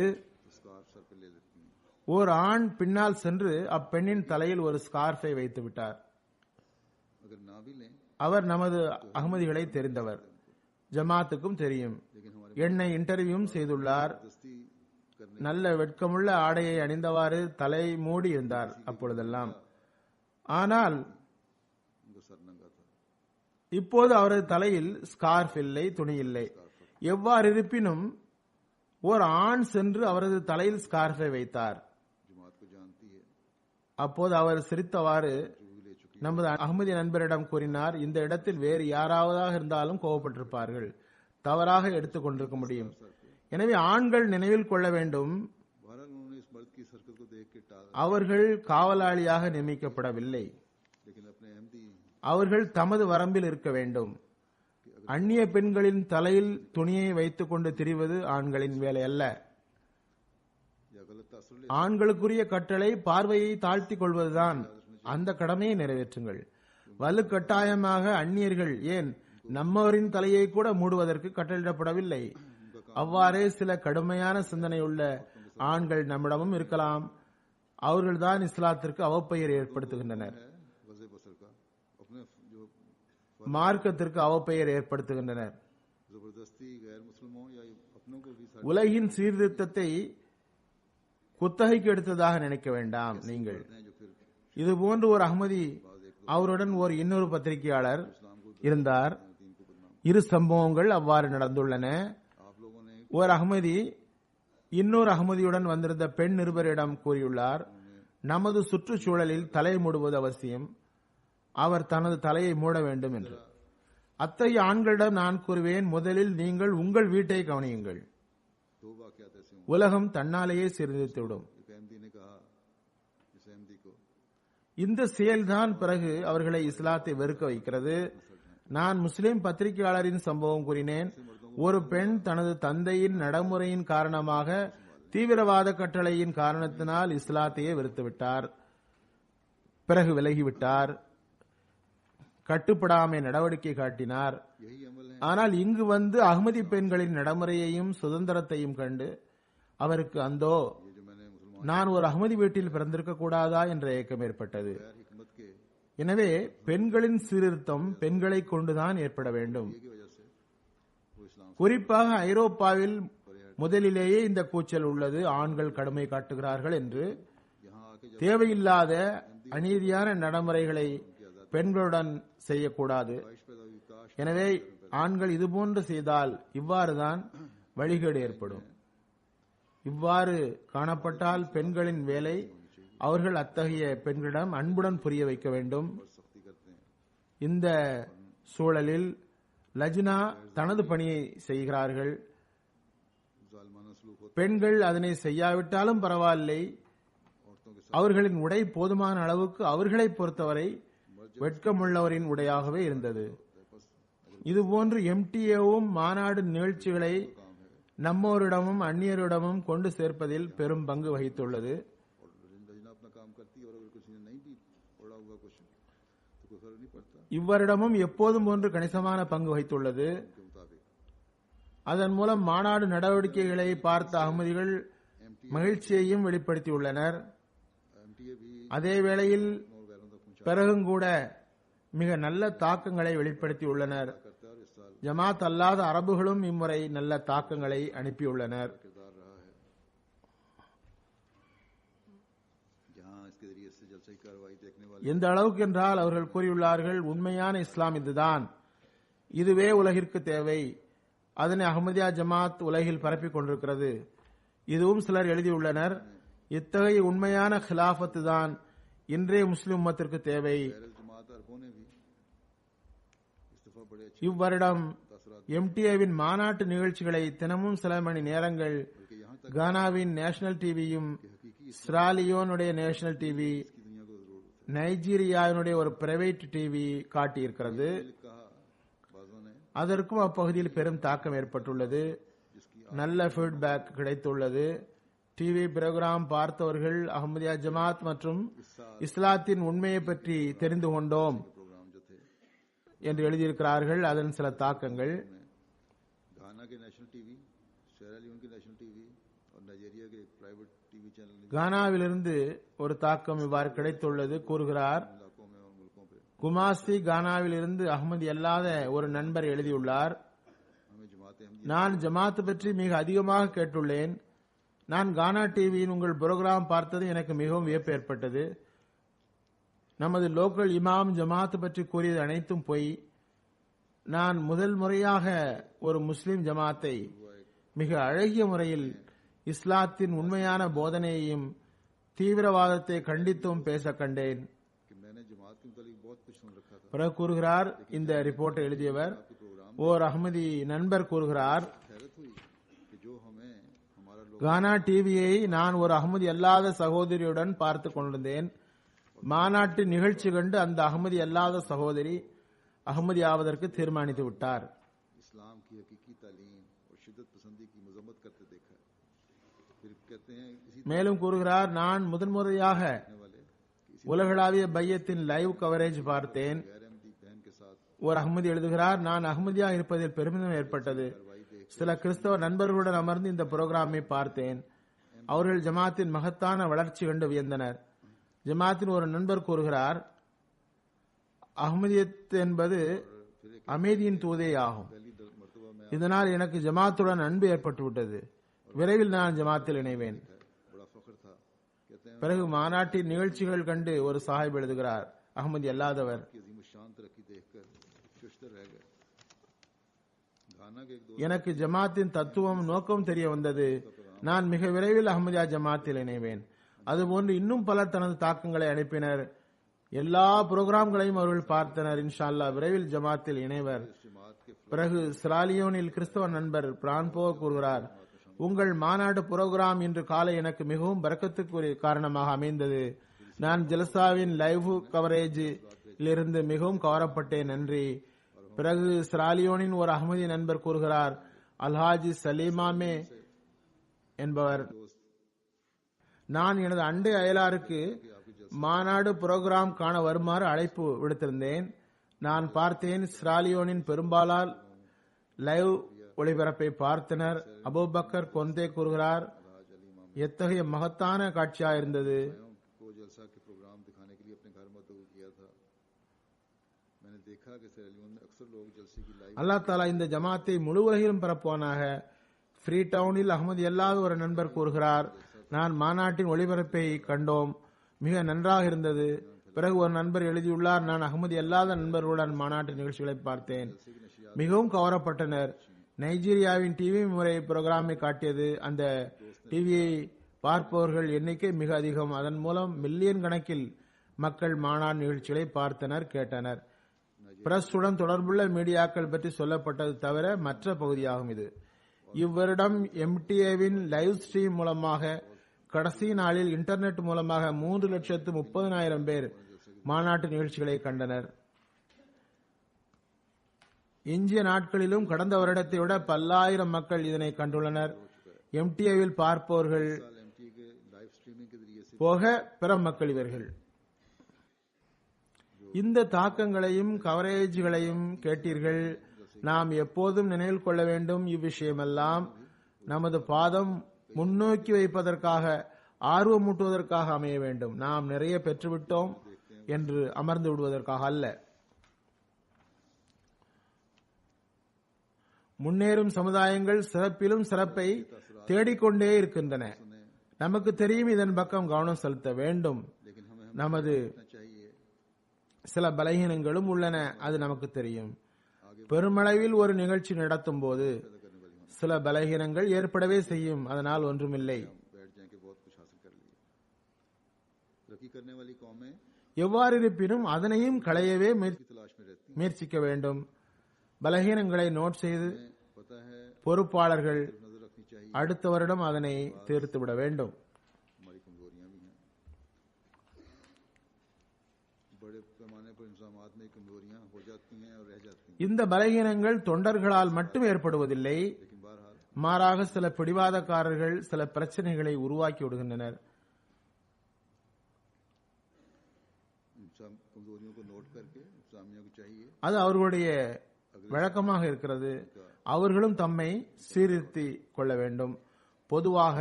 स्कार्फ सर पे ले लेती हैं ஓர் ஆண் பின்னால் சென்று அப்பெண்ணின் தலையில் ஒரு ஸ்கார்ஃபை வைத்து விட்டார். अगर ना भी लें அவர் நமது அகமதிகளை தெரிந்தவர், ஜமாத்துக்கும் தெரியும். लेकिन हमारे என்னை இன்டர்வியூவும் செய்துள்ளார். दस्ती करने நல்ல வெட்கமுள்ள ஆடையை அணிந்தவாறு தலை மூடி இருந்தார் அப்பொழுதெல்லாம். ஆனால் उनका सर नंगा था இப்போது அவரது தலையில் ஸ்கார்ஃப் இல்லை, துணி இல்லை. எவ்வாறு இருப்பினும் ஓர் ஆண் சென்று அவரது தலையில் ஸ்கார்ஃபை வைத்தார். जमात को जानती है அப்போது அவர் சிரித்தவாறு जो भी ले चुकी நமது அகமதி நண்பரிடம் கூறினார், இந்த இடத்தில் வேறு யாராவதாக இருந்தாலும் கோபப்பட்டிருப்பார்கள், தவறாக எடுத்துக் கொண்டிருக்க முடியும். எனவே ஆண்கள் நினைவில் கொள்ள வேண்டும், बहरहाल उन्होंने इस मर्द की हरकत को देख के टाला அவர்கள் காவலாளியாக நியமிக்கப்படவில்லை. लेकिन अपने अहमदी அவர்கள் தமது வரம்பில் இருக்க வேண்டும். அந்நிய பெண்களின் தலையில் துணியை வைத்துக் கொண்டு திரிவது ஆண்களின் வேலை அல்ல. या गलत तासुर ले ஆண்களுக்குரிய கட்டளை பார்வையை தாழ்த்திக் கொள்வதுதான். அந்த கடமையை நிறைவேற்றுங்கள். வலுக்கட்டாயமாக அந்நியர்கள், ஏன் நம்மவரின் தலையை கூட மூடுவதற்கு கட்டளையிடப்படவில்லை. அவ்வாறே சில கடுமையான சிந்தனையுள்ள ஆண்கள் நம்மிடமும் இருக்கலாம். அவர்கள்தான் இஸ்லாத்திற்கு அவப்பெயர் ஏற்படுத்துகின்றனர், है वज़े बसर का अपने जो மார்க்கத்திற்கு அவப்பெயர் ஏற்படுத்துகின்றனர். जबरदस्ती गैर मुस्लिमों या अपनों को भी साथ உலகின் சீர்திருத்தத்தை குத்தகைக்கு எடுத்ததாக நினைக்க வேண்டாம். நீங்கள் हैं जो फिर இதுபோன்று ஒரு அகமதி, அவருடன் ஒரு இன்னொரு பத்திரிகையாளர் இருந்தார். दीन को बदनाम இரு சம்பவங்கள் அவ்வாறு நடந்துள்ளன. आप लोगों ने ஒரு அகமதி இன்னொரு அகமதியுடன் வந்திருந்த பெண் நிருபரிடம் கூறியுள்ளார், நமது சுற்றுச்சூழலில் தலை மூடுவது அவசியம், அவர் தனது தலையை மூட வேண்டும் என்று. அத்தகைய ஆண்களிடம் நான் கூறுவேன், முதலில் நீங்கள் உங்கள் வீட்டை கவனியுங்கள். दो वाक़यात ऐसे हों உலகம் தன்னாலேயே சீர்திருத்திவிடும். एक अहमदी ने कहा इस अहमदी को இந்த செயல்தான் பிறகு அவர்களை இஸ்லாத்தை வெறுக்க வைக்கிறது. நான் முஸ்லிம் பத்திரிகையாளரின் சம்பவம் கூறினேன். ஒரு பெண் தனது தந்தையின் நடைமுறையின் காரணமாக தீவிரவாத கட்டளையின் காரணத்தினால் இஸ்லாத்தையே வெறுத்துவிட்டார். பிறகு விலகிவிட்டார், கட்டுப்படாமை நடவடிக்கை காட்டினார். यही अमल है ஆனால் இங்கு வந்து அகமதி பெண்களின் நடைமுறையையும் சுதந்திரத்தையும் கண்டு அவருக்கு அந்தோ ये जो मैंने मुसलमान நான் ஒரு அகமதி வீட்டில் பிறந்திருக்க கூடாதா என்ற ஏக்கம் ஏற்பட்டது. गैर हिकमत के எனவே பெண்களின் சீர்திருத்தம் பெண்களை கொண்டுதான் ஏற்பட வேண்டும். की वजह से वो इस्लाम குறிப்பாக ஐரோப்பாவில் முதலிலேயே இந்த கூச்சல் உள்ளது, ஆண்கள் கடுமை காட்டுகிறார்கள் என்று. यहाँ आके जब தேவையில்லாத அநீதியான நடைமுறைகளை பெண்களுடன் செய்யக்கூடாது. ख्वाहिश पैदा हुई काश எனவே ஆண்கள் இதுபோன்று செய்தால் இவ்வாறுதான் வழிகேடு ஏற்படும். இவ்வாறு காணப்பட்டால் பெண்களின் வேலை, அவர்கள் அத்தகைய பெண்களிடம் அன்புடன் புரிய வைக்க வேண்டும். सख्ती करते हैं இந்த சூழலில் லஜ்னா தனது பணியை செய்கிறார்கள். जालमाना सलूक होता பெண்கள் அதனை செய்யாவிட்டாலும் பரவாயில்லை, है औरतों के साथ அவர்களின் உடை போதுமான அளவுக்கு அவர்களை பொறுத்தவரை வெட்கமுள்ளவரின் உடையாகவே இருந்தது. இதுபோன்று எம்டிஏவும் மாநாடு நிகழ்ச்சிகளை நம்மோரிடமும் அந்நியரிடமும் கொண்டு சேர்ப்பதில் பெரும் பங்கு வகித்துள்ளது. और रजना अपना काम करती है और अगर किसी ने नहीं भी पड़ा हुआ कुछ तो कोई फर्क नहीं पड़ता இவ்வரிடமும் எப்போதும் போன்று கணிசமான பங்கு வகித்துள்ளது. के मुताबिक அதன் மூலம் மாநாடு நடவடிக்கைகளை பார்த்த அகமதிகள் மகிழ்ச்சியையும் வெளிப்படுத்தியுள்ளனர். एमटीए भी அதே வேளையில் और गैरों तक पहुंचा பிறகும் கூட மிக நல்ல தாக்கங்களை வெளிப்படுத்தியுள்ளனர். करता है और इस साल ஜமாத் அல்லாத அரபுகளும் இம்முறை நல்ல தாக்கங்களை அனுப்பியுள்ளனர். किरदार रहा है जहां इसके जरिए से जलसे की कार्रवाई देखने वाले எந்த அளவுக்கு என்றால் அவர்கள் கூறியுள்ளார்கள், உண்மையான இஸ்லாம் இதுதான், இதுவே உலகிற்கு தேவை, அதனை அஹ்மதியா ஜமாத் உலகில் பரப்பிக் கொண்டிருக்கிறது. இதுவும் சிலர் எழுதியுள்ளனர். இத்தகைய உண்மையான ஹிலாஃபத்து தான் இன்றைய முஸ்லிம் உம்மத்திற்கு தேவை. गैर जमात अरबों ने भी इस्तीफा बड़े अच्छे இவ்வருடம் எம்டிஏவின் மாநாட்டு நிகழ்ச்சிகளை தினமும் சில மணி நேரங்கள் बल्कि यहाँ तक கானாவின் நேஷனல் டிவியும் ஸ்ராலியோனுடைய நேஷனல் டிவி की दुनिया को जरूर நைஜீரியாவினுடைய ஒரு பிரைவேட் டிவி காட்டியிருக்கிறது. कहा बाजों ने அதற்கும் அப்பகுதியில் பெரும் தாக்கம் ஏற்பட்டுள்ளது. நல்ல ஃபீட்பேக் கிடைத்துள்ளது. டிவி புரோகிராம் பார்த்தவர்கள் அஹ்மதியா ஜமாத் மற்றும் இஸ்லாத்தின் உண்மையை பற்றி தெரிந்து கொண்டோம் प्रोग्राम जो थे என்று எழுதியிருக்கிறார்கள். அதன் சில தாக்கங்கள் घाना के नेशनल टीवी, सेरालियोन के नेशनल टीवी और नाइजीरिया के एक प्राइवेट टीवी चैनल इन கானாவிலிருந்து ஒரு தாக்கம் இவ்வாறு கிடைத்துள்ளது கூறுகிறார். इलाकों में और मुल्कों पे குமாஸ்தி கானாவிலிருந்து அஹ்மதி அல்லாத ஒரு நண்பர் எழுதியுள்ளார். हमें जमात अहमदी நான் ஜமாத் பற்றி மிக அதிகமாக கேட்டுள்ளேன். நான் கானா டிவியின் உங்கள் புரோகிராம் பார்த்தது எனக்கு மிகவும் வியப்பு ஏற்பட்டது. நமது லோக்கல் இமாம் ஜமாத் பற்றி கூறியது அனைத்தும் பொய். நான் முதல் முறையாக ஒரு முஸ்லிம் ஜமாத்தை மிக அழகிய முறையில் இஸ்லாத்தின் உண்மையான போதனையையும் தீவிரவாதத்தை கண்டித்தும் பேச கண்டேன். कि मैंने जमात के मुतालिक बहुत कुछ सुन रखा था. பிறகு கூறுகிறார், இந்த ரிப்போர்ட்டை எழுதியவர் ஓர் அஹ்மதி நண்பர் கூறுகிறார், हैरत हुई कि जो हमें हमारा लोग கானா டிவியை நான் ஒரு அஹ்மதி அல்லாத சகோதரியுடன் பார்த்து கொண்டிருந்தேன். மாநாட்டு நிகழ்ச்சி கண்டு அந்த அஹ்மதி அல்லாத சகோதரி அஹ்மதி ஆவதற்கு தீர்மானித்து விட்டார். इस्लाम की हकीकी तालीम और शिद्दत पसंदी की मजम्मत करते देखा है. फिर कहते हैं इसी மேலும் கூறுகிறார், நான் முதன்முறையாக तरह वाले कि इसी உலகளாவிய பையத்தின் லைவ் கவரேஜ் பார்த்தேன். गैर अहमदी बहन के साथ ஒரு அஹ்மதி எழுதுகிறார், நான் அஹ்மதியா இருப்பதில் பெருமிதம் ஏற்பட்டது. சில கிறிஸ்தவ நண்பர்களுடன் அமர்ந்து இந்த புரோகிராமை பார்த்தேன். அவர்கள் ஜமாத்தின் மகத்தான வளர்ச்சி கண்டு வியந்தனர். ஜமாத்தின் ஒரு நண்பர் கூறுகிறார், அஹ்மதியத் என்பது அமைதியின் தூதே ஆகும். पहली मरतबा में இதனால் எனக்கு ஜமாத்துடன் அன்பு ஏற்பட்டு விட்டது. விரைவில் நான் ஜமாத்தில் இணைவேன். बड़ा फख्र था. कहते हैं பிறகு மாநாட்டின் நிகழ்ச்சிகள் கண்டு ஒரு சாஹிப் எழுதுகிறார், அஹ்மதி அல்லாதவர், कि अजीम शान तरक्की देखकर शुश्तर रह गए. घाना के एक दोस्त எனக்கு ஜமாத்தின் தத்துவம் நோக்கம் தெரிய வந்தது. நான் மிக விரைவில் அஹ்மதியா ஜமாத்தில் இணைவேன். அதுபோன்று இன்னும் பலர் தனது தாக்கங்களை அனுப்பினர். எல்லா புரோகிராம்களையும் அவர்கள் பார்த்தனர். இன்ஷா அல்லாஹ் விரைவில் ஜமாத்தில் இணைவர். जमात के பிறகு ஸ்ராலியோனில் கிறிஸ்தவ நண்பர் பிரான்போர் கூறுகிறார், உங்கள் மாநாடு புரோகிராம் இன்று காலை எனக்கு மிகவும் பரக்கத்துக்குரிய காரணமாக அமைந்தது. நான் ஜல்சாவின் லைவ் கவரேஜில் இருந்து மிகவும் கவரப்பட்டேன். நன்றி. பிறகு ஸ்ராலியோனின் ஒரு அஹ்மதி நண்பர் கூறுகிறார், அல்ஹாஜி சலீமாமே என்பவர், நான் எனது அண்டை அயலாருக்கு மாநாடு புரோகிராம் காண வருமாறு அழைப்பு விடுத்திருந்தேன். நான் பார்த்தேன், ஸ்ராலியோனின் பெரும்பாலால் லைவ் ஒளிபரப்பை பார்த்தனர். அபூபக்கர் கொந்தே கூறுகிறார், எத்தகைய மகத்தான காட்சியாக இருந்தது. को जलसा के प्रोग्राम दिखाने के लिए अपने घर मदऊ किया था. मैंने देखा कि सेरालियोन में अक्सर लोग जलसे की लाइव அல்லாஹ் தாலா இந்த ஜமாத்தை முழு உலகிலும் பரப்புவானாக. ஃப்ரீ டவுனில் அஹ்மதி அல்லாத ஒரு நண்பர் கூறுகிறார், நான் மாநாட்டின் ஒளிபரப்பை கண்டோம், மிக நன்றாக இருந்தது. பிறகு ஒரு நண்பர் எழுதியுள்ளார், நான் அஹ்மதி அல்லாத நண்பர்களுடன் மாநாட்டு நிகழ்ச்சிகளை பார்த்தேன், மிகவும் கவரப்பட்டனர். நைஜீரியாவின் டிவி முறை புரோகிராமை காட்டியது. அந்த டிவியை பார்ப்பவர்கள் எண்ணிக்கை மிக அதிகம். அதன் மூலம் மில்லியன் கணக்கில் மக்கள் மாநாடு நிகழ்ச்சிகளை பார்த்தனர், கேட்டனர். பிரஸ்ஸுடன் தொடர்புள்ள மீடியாக்கள் பற்றி சொல்லப்பட்டது தவிர மற்ற பகுதியாகும் இது. இவ்வருடம் எம்டிஏவின் லைவ் ஸ்ட்ரீம் மூலமாக கடைசி நாளில் இன்டர்நெட் மூலமாக 3,30,000 பேர் மாநாட்டு நிகழ்ச்சிகளை கண்டனர். எஞ்சிய நாட்களிலும் கடந்த வருடத்தை விட பல்லாயிரம் மக்கள் இதனை கண்டுள்ளனர். எம்டிஏவில் பார்ப்பவர்கள் एमटी के लाइव स्ट्रीमिंग के जरिए से போக பிற மக்கள் இவர்கள். இந்த தாக்கங்களையும் கவரேஜ்களையும் கேட்டீர்கள். நாம் எப்போதும் நினைவில் கொள்ள வேண்டும், இவ்விஷயமெல்லாம் நமது பாதம் முன்னோக்கி வைப்பதற்காக, ஆர்வமூட்டுவதற்காக அமைய வேண்டும். நாம் நிறைய பெற்றுவிட்டோம் என்று அமர்ந்து விடுவதற்காக அல்ல. முன்னேறும் சமுதாயங்கள் சிறப்பிலும் சிறப்பை தேடிக்கொண்டே இருக்கின்றன. நமக்கு தெரியும், இதன் பக்கம் கவனம் செலுத்த வேண்டும். लेकिन हमें நமது चाहिए சில பலகீனங்களும் உள்ளன, அது நமக்கு தெரியும். பெருமளவில் ஒரு நிகழ்ச்சி நடத்தும் போது சில பலகீனங்கள் ஏற்படவே செய்யும். அதனால் ஒன்றுமில்லை. बैठ जाए कि बहुत कुछ हासिल कर लिए. तरक्की करने वाली कौमें எவ்வாறு இருப்பினும் அதனையும் களையவே की तलाश में रहती முயற்சிக்க வேண்டும். பலகீனங்களை நோட் செய்து पता है பொறுப்பாளர்கள் नजर रखनी चाहिए அடுத்த வருடம் அதனை தீர்த்துவிட வேண்டும். हमारी कमजोरियां भी हैं बड़े पैमाने पर इंसामात में कमजोरियां हो जाती हैं और रह जाती हैं இந்த பலகீனங்கள் தொண்டர்களால் மட்டும் ஏற்படுவதில்லை, लेकिन बहरहाल மாறாக சில பிடிவாதக்காரர்கள் சில பிரச்சனைகளை உருவாக்கி விடுகின்றனர். इन सब कमजोरियों को नोट करके इंसामियों को चाहिए அது அவர்களுடைய வழக்கமாக இருக்கிறது. அவர்களும் தம்மை சீர்திருத்திக் கொள்ள வேண்டும். பொதுவாக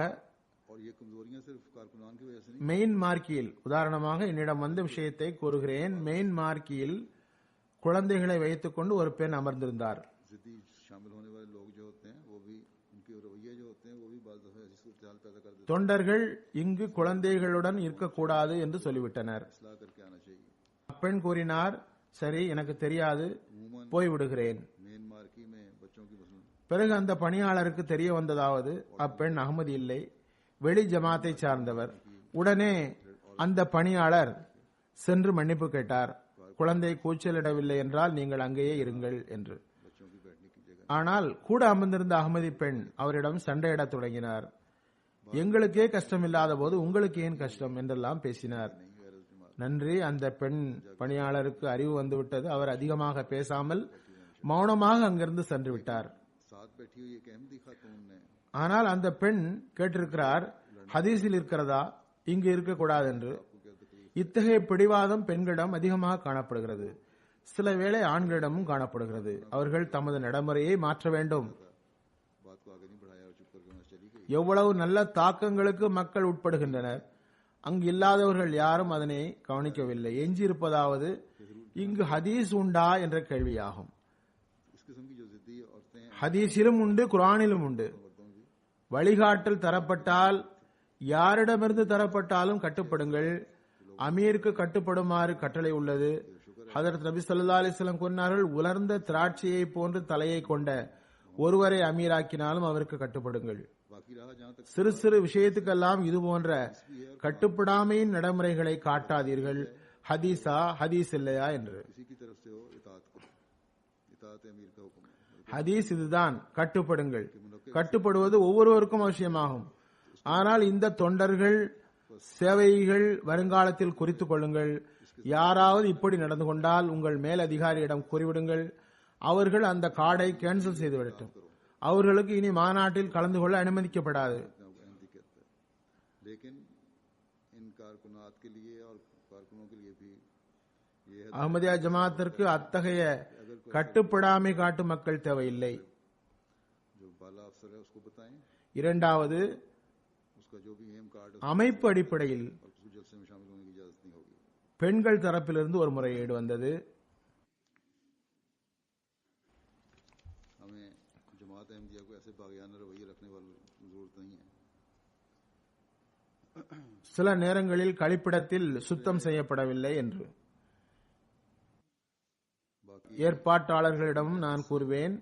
और ये कमजोरियां सिर्फ कारकुनान की वजह से नहीं மெயின் மார்க்கியில், உதாரணமாக என்னிடம் வந்த விஷயத்தை கூறுகிறேன். மெயின் மார்க்கியில் குழந்தைகளை வைத்துக் கொண்டு ஒரு பெண் அமர்ந்திருந்தார். जिद्दी शामिल होने वाले लोग जो होते हैं वो भी उनके रवैये जो होते हैं वो भी बाज़ दफ़ा ऐसी सूरत पैदा कर देते தொண்டர்கள் இங்கு குழந்தைகளுடன் இருக்கக்கூடாது என்று சொல்லிவிட்டனர். हैं इसलाह करके आना चाहिए அப்பெண் கூறினார், சரி எனக்கு தெரியாது, अमूमन போய்விடுகிறேன். मेन मार्की में बच्चों की मसलन பிறகு அந்த பணியாளருக்கு தெரிய வந்ததாவது அப்பெண் அகமதி இல்லை, வெளி ஜமாத்தை சார்ந்தவர். உடனே அந்த பணியாளர் சென்று மன்னிப்பு கேட்டார். குழந்தை கூச்சலிடவில்லை என்றால் நீங்கள் அங்கேயே இருங்கள் என்று. बच्चों की बैठने की जगह ஆனால் கூட அமர்ந்திருந்த அகமதி பெண் அவரிடம் சண்டையிடத் தொடங்கினார். எங்களுக்கே கஷ்டம் இல்லாத போது உங்களுக்கு ஏன் கஷ்டம் என்றெல்லாம் பேசினார். நன்றி, அந்த பெண் பணியாளருக்கு அறிவு வந்துவிட்டது. அவர் அதிகமாக பேசாமல் மௌனமாக அங்கிருந்து சென்று விட்டார். साथ बैठी हुई एक अहमदी खातून ने ஆனால் அந்த பெண் கேட்டிருக்கிறார், ஹதீஸில் இருக்கிறதா இங்கு இருக்கக்கூடாது என்று. இத்தகைய பிடிவாதம் பெண்களிடம் அதிகமாக காணப்படுகிறது. சில வேளை ஆண்களிடமும் காணப்படுகிறது. அவர்கள் தமது நடைமுறையை மாற்ற வேண்டும். बात को आगे नहीं बढ़ाया और चुप करके वहां चली गई எவ்வளவு நல்ல தாக்கங்களுக்கு மக்கள் உட்படுகின்றனர். அங்கு இல்லாதவர்கள் யாரும் அதனை கவனிக்கவில்லை. எஞ்சியிருப்பதாவது இங்கு ஹதீஸ் உண்டா என்ற கேள்வியாகும். इस किस्म की जो जिद्दी औरतें हैं ஹதீஸிலும் உண்டு, குர்ஆனிலும் உண்டு. வழிகாட்டல் தரப்பட்டால் யாரிடமிருந்து தரப்பட்டாலும் கட்டுப்படுங்கள். அமீருக்கு கட்டுப்படுமாறு கட்டளை உள்ளது. ஹதரத் நபி ஸல்லல்லாஹு அலைஹி வஸல்லம் கூறினார்கள், உலர்ந்த திராட்சையை போன்று தலையை கொண்ட ஒருவரை அமீராக்கினாலும் அவருக்கு கட்டுப்படுங்கள். बाकी रहा जहां तक சிறு சிறு விஷயத்துக்கெல்லாம் இது போன்ற கட்டுப்படாமையின் நடைமுறைகளை காட்டாதீர்கள். ஹதீஸா ஹதீஸ் இல்லையா என்று. किसी की तरफ से हो इताअत करो इताअत अमीर का हुक्म है ஹதீஸ் இதுதான், கட்டுப்படுங்கள். கட்டுப்படுவது ஒவ்வொருவருக்கும் அவசியமாகும். ஆனால் இந்த தொண்டர்கள் சேவைகள் வருங்காலத்தில் குறித்துக் கொள்ளுங்கள். யாராவது இப்படி நடந்து கொண்டால் உங்கள் மேல் அதிகாரியிடம் கூறிவிடுங்கள். அவர்கள் அந்த கார்டை கேன்சல் செய்து விடட்டும். அவர்களுக்கு இனி மாநாட்டில் கலந்து கொள்ள அனுமதிக்கப்படாது. अहमदी कहता है लेकिन इन कारकुनात के लिए और कारकुनों के लिए भी ये है அஹ்மதியா ஜமாத்திற்கு அத்தகைய கட்டுப்படாமை காட்டும் மக்கள் தேவையில்லை. जो बाला अफसर है उसको बताएं இரண்டாவது, उसका जो भी एम कार्ड है அமைப்பு அடிப்படையில் और उसको जलसे में शामिल होने की इजाजत नहीं होगी பெண்கள் தரப்பிலிருந்து ஒரு முறையீடு வந்தது. हमें जमात अहमदिया को ऐसे बागियाना रवैये रखने वाली जरूरत नहीं है சில நேரங்களில் கழிப்பிடத்தில் சுத்தம் செய்யப்படவில்லை என்று. बाकी ஏற்பாட்டாளர்களிடமும் நான் கூறுவேன்,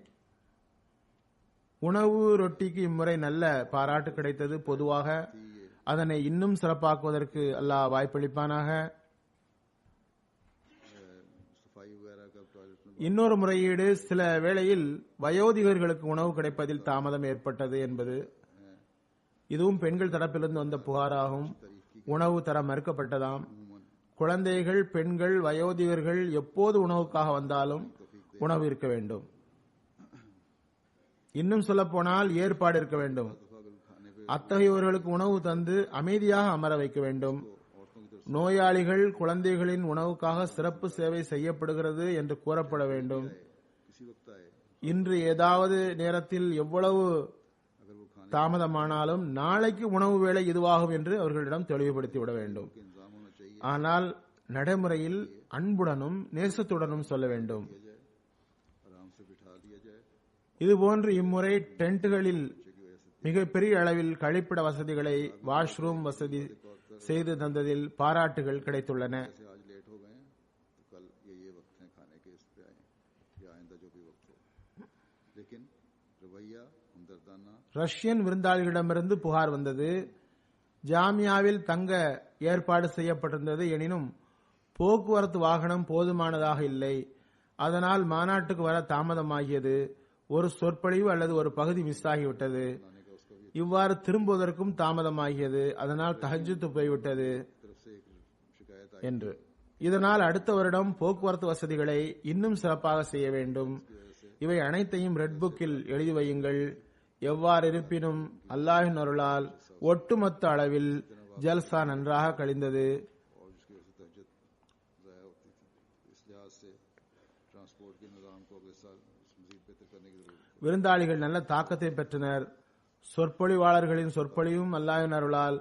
உணவு ரொட்டிக்கு இம்முறை நல்ல பாராட்டு கிடைத்தது. பொதுவாக அதனை இன்னும் சிறப்பாக்குவதற்கு அல்லாஹ் வாய்ப்பளிப்பானாக. सफाई वगैरह का टॉयलेट में இன்னொரு முறையீடு, சில வேளையில் வயோதிகர்களுக்கு உணவு கிடைப்பதில் தாமதம் ஏற்பட்டது என்பது. இதுவும் பெண்கள் தரப்பிலிருந்து வந்த புகாராகும். உணவு தர மறுக்கப்பட்டதாம். குழந்தைகள், பெண்கள், வயோதிகர்கள் எப்போது உணவுக்காக வந்தாலும் உணவு இருக்க வேண்டும். இன்னும் சொல்ல போனால் ஏற்பாடு இருக்க வேண்டும். அத்தகையவர்களுக்கு உணவு தந்து அமைதியாக அமர வைக்க வேண்டும். நோயாளிகள், குழந்தைகளின் உணவுக்காக சிறப்பு சேவை செய்யப்படுகிறது என்று கூறப்பட வேண்டும். किसी वक्त आए இன்று ஏதாவது நேரத்தில் எவ்வளவு अगर वो खाने தாமதமானாலும் நாளைக்கு உணவு வேளை இதுவாகும் என்று அவர்களிடம் தெளிவுபடுத்திவிட வேண்டும். के इंतजाम होना चाहिए ஆனால் நடைமுறையில் அன்புடனும் நேசத்துடனும் சொல்ல வேண்டும். आराम से बिठा दिया जाए இதுபோன்று இம்முறை டென்ட்டுகளில் மிகப்பெரிய அளவில் கழிப்பிட வசதிகளை, வாஷ்ரூம் வசதி செய்து தந்ததில் பாராட்டுகள் கிடைத்துள்ளன. जैसे आज लेट हो गए हैं तो कल ये वक्त है खाने के इस पे आए या आइंदा जो भी वक्त हो लेकिन रवैया हमदर्दाना ரஷ்யன் விருந்தாளிகளிடமிருந்து புகார் வந்தது. ஜாமியாவில் தங்க ஏற்பாடு செய்யப்பட்டிருந்தது. எனினும் போக்குவரத்து வாகனம் போதுமானதாக இல்லை. அதனால் மாநாட்டுக்கு வர தாமதமாகியது. ஒரு சொற்பொழிவு அல்லது ஒரு பகுதி மிஸ் ஆகிவிட்டது. இவ்வாறு திரும்புவதற்கும் தாமதமாகியது. அதனால் தஹஜ்ஜுத் போய்விட்டது என்று. இதனால் அடுத்த வருடம் போக்குவரத்து வசதிகளை இன்னும் சிறப்பாக செய்ய வேண்டும். இவை அனைத்தையும் ரெட் புக்கில் எழுதி வையுங்கள். எவ்வாறு இருப்பினும் அல்லாஹ்வின் அருளால் ஒட்டுமொத்த அளவில் ஜல்சா நன்றாக கழிந்தது. விருந்தாளிகள் நல்ல தாக்கத்தை பெற்றனர். சொற்பொழிவாளர்களின் சொற்பொழிவும் அல்லாஹ்வின் அருளால்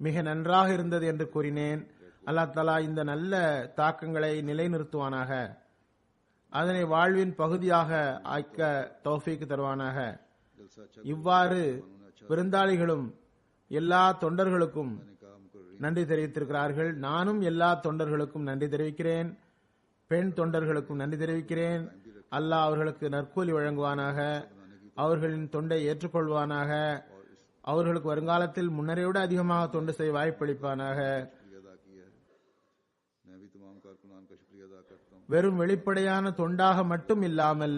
மிக நன்றாக இருந்தது என்று கூறினேன். அல்லாஹ் தஆலா இந்த நல்ல தாக்கங்களை நிலைநிறுத்துவானாக. அதனை வாழ்வின் பகுதியாக ஆக்க தௌஃபீக் தருவானாக. இவ்வாறு விருந்தாளிகளும் எல்லா தொண்டர்களுக்கும் நன்றி தெரிவித்திருக்கிறார்கள். நானும் எல்லா தொண்டர்களுக்கும் நன்றி தெரிவிக்கிறேன். பெண் தொண்டர்களுக்கும் நன்றி தெரிவிக்கிறேன். அல்லாஹ் அவர்களுக்கு நற்கூலி வழங்குவானாக. அவர்களின் தொண்டை ஏற்றுக்கொள்வானாக. அவர்களுக்கு வருங்காலத்தில் முன்னரை விட அதிகமாக தொண்டு செய்ய வாய்ப்பளிப்பானாக. வெறும் வெளிப்படையான தொண்டாக மட்டும் இல்லாமல்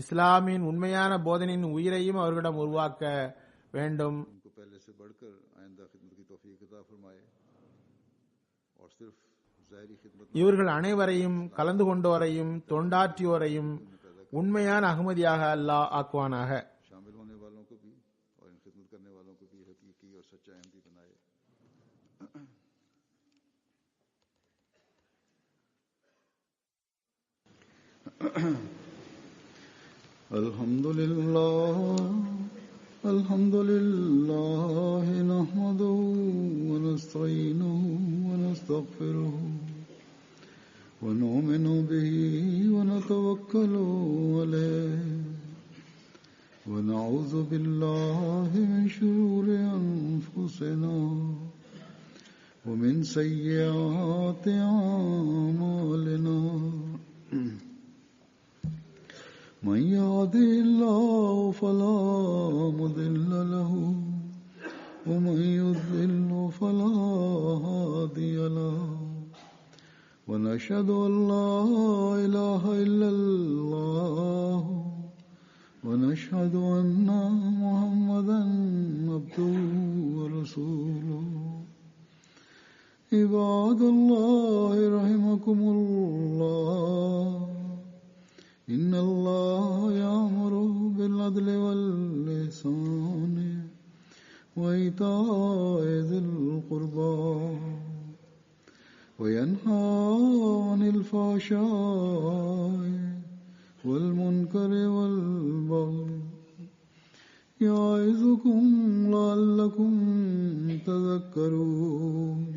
இஸ்லாமின் உண்மையான போதனையின் உயிரையும் அவர்களிடம் உருவாக்க வேண்டும். இவர்கள் அனைவரையும் கலந்து கொண்டோரையும் தொண்டாற்றியோரையும் உண்மையான அகமதியாக அல்லாஹ் ஆக்குவானாக. Alhamdulillah nahmaduhu wa nasta'inuhu wa nastaghfiruhu wa nu'minu bihi wa natawakkalu alayhi wa na'udhu billahi min shururi anfusina wa min sayyiati a'malina. من يهده الله فلا مضل له ومن يضلل فلا هادي له ونشهد أن لا إله إلا الله ونشهد أن محمدا عبده ورسوله. عباد الله رحمكم الله إن الله يأمر بالعدل والإحسان وإيتاء ذي القربى وينهى عن الفحشاء والمنكر والبغي يعظكم لعلكم تذكرون.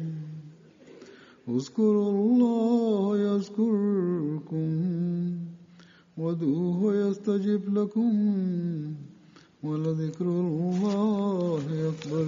اذكروا الله يذكركم وادعوه يستجب لكم ولذكر الله أكبر.